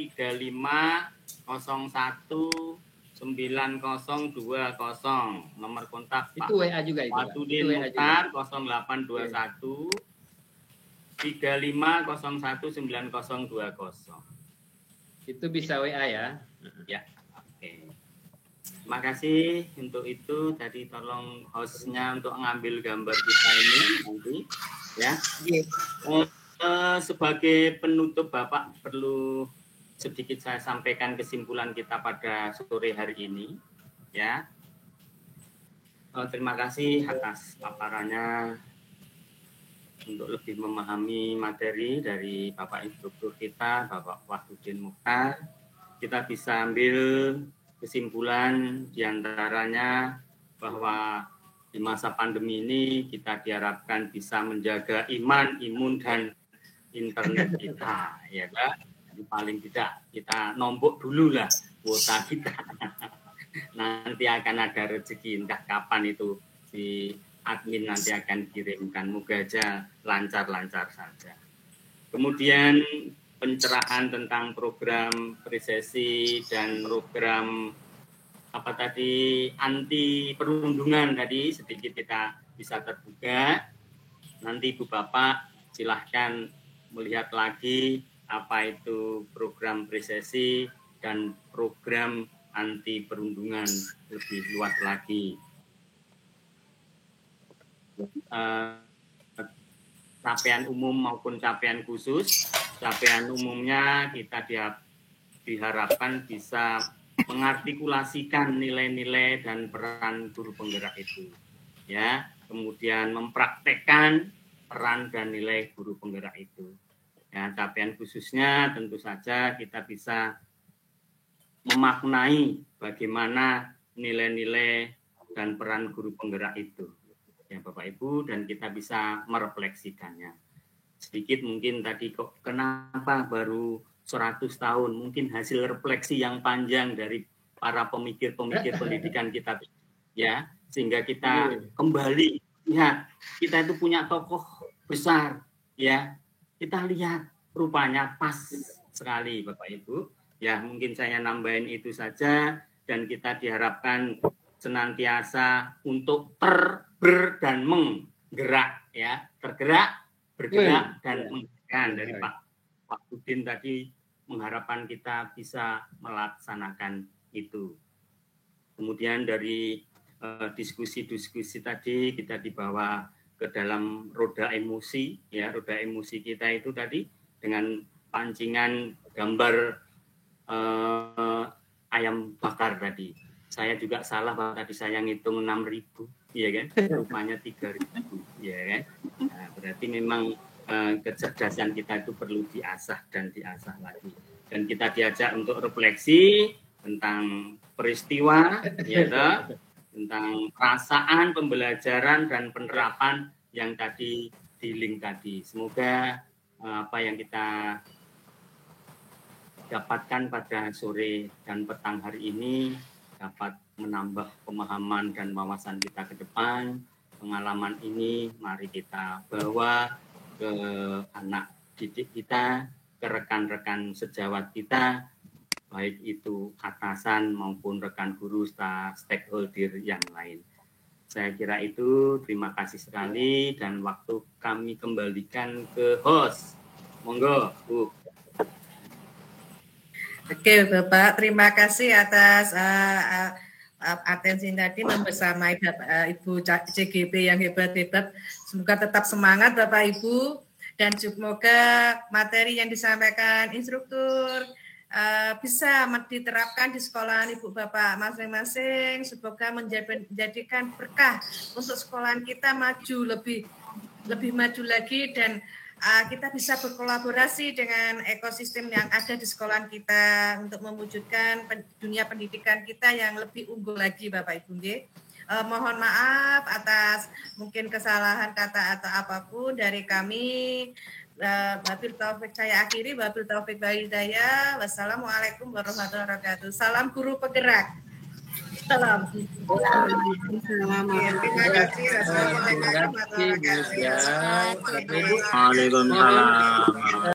nomor kontak Pak. Itu WA juga itu. Fakhrudin Mukhtar 0821 35019020. Itu bisa WA ya. Ya. Oke. Terima kasih untuk itu. Tadi tolong hostnya untuk mengambil gambar kita ini nanti. Ya, sebagai penutup Bapak perlu sedikit saya sampaikan kesimpulan kita pada sore hari ini, ya. Terima kasih atas paparannya untuk lebih memahami materi dari Bapak Instruktur kita, Bapak Wahyudin Mukhtar. Kita bisa ambil kesimpulan diantaranya bahwa di masa pandemi ini kita diharapkan bisa menjaga iman, imun, dan internet kita, ya Pak. Paling tidak kita nombok dulu lah kuota kita. Nanti akan ada rezeki, entah kapan itu si admin nanti akan kirimkan. Moga aja lancar-lancar saja. Kemudian pencerahan tentang program presesi dan program apa tadi anti perundungan tadi sedikit kita bisa terbuka. Nanti Ibu Bapak silahkan melihat lagi apa itu program presesi dan program anti perundungan lebih luas lagi. Capaian umum maupun capaian khusus. Capaian umumnya kita diharapkan bisa mengartikulasikan nilai-nilai dan peran guru penggerak itu, ya. Kemudian mempraktekkan peran dan nilai guru penggerak itu. Ya, capaian khususnya tentu saja kita bisa memaknai bagaimana nilai-nilai dan peran guru penggerak itu, ya Bapak Ibu, dan kita bisa merefleksikannya. Sedikit mungkin tadi kok kenapa baru 100 tahun, mungkin hasil refleksi yang panjang dari para pemikir-pemikir pendidikan kita, ya, sehingga kita kembali lihat kita itu punya tokoh besar, ya. Kita lihat rupanya pas sekali Bapak Ibu. Ya mungkin saya nambahin itu saja, dan kita diharapkan senantiasa untuk ber dan menggerak, ya. Tergerak, bergerak, dan menggerakkan. Dari Pak Wahyudin tadi mengharapkan kita bisa melaksanakan itu. Kemudian dari diskusi-diskusi tadi kita dibawa ke dalam roda emosi, ya, roda emosi kita itu tadi dengan pancingan gambar ayam bakar tadi. Saya juga salah Pak, tadi saya ngitung 6.000, ya kan? Rupanya 3.000, ya kan? Nah, berarti memang kecerdasan kita itu perlu diasah dan diasah lagi. Dan kita diajak untuk refleksi tentang peristiwa, ya toh? Tentang perasaan, pembelajaran, dan penerapan yang tadi di link tadi. Semoga apa yang kita dapatkan pada sore dan petang hari ini dapat menambah pemahaman dan wawasan kita ke depan. Pengalaman ini mari kita bawa ke anak didik kita, ke rekan-rekan sejawat kita, baik itu atasan maupun rekan guru, stakeholder yang lain. Saya kira itu, terima kasih sekali, dan waktu kami kembalikan ke host. Monggo, Bu. Oke, Bapak, terima kasih atas atensi tadi membersamai Ibu CGP yang hebat-hebat. Semoga tetap semangat Bapak Ibu, dan semoga materi yang disampaikan instruktur bisa diterapkan di sekolahan Ibu Bapak masing-masing. Semoga menjadikan berkah untuk sekolahan kita maju lebih maju lagi, dan kita bisa berkolaborasi dengan ekosistem yang ada di sekolahan kita untuk mewujudkan dunia pendidikan kita yang lebih unggul lagi Bapak Ibu. Mohon maaf atas mungkin kesalahan kata atau apapun dari kami. Wabil taufik saya akhiri, wabil taufik walhidayah. Wassalamualaikum warahmatullahi wabarakatuh. Salam guru penggerak. Salam. Terima kasih. Wassalamualaikum warahmatullahi wabarakatuh. Waalaikumsalam.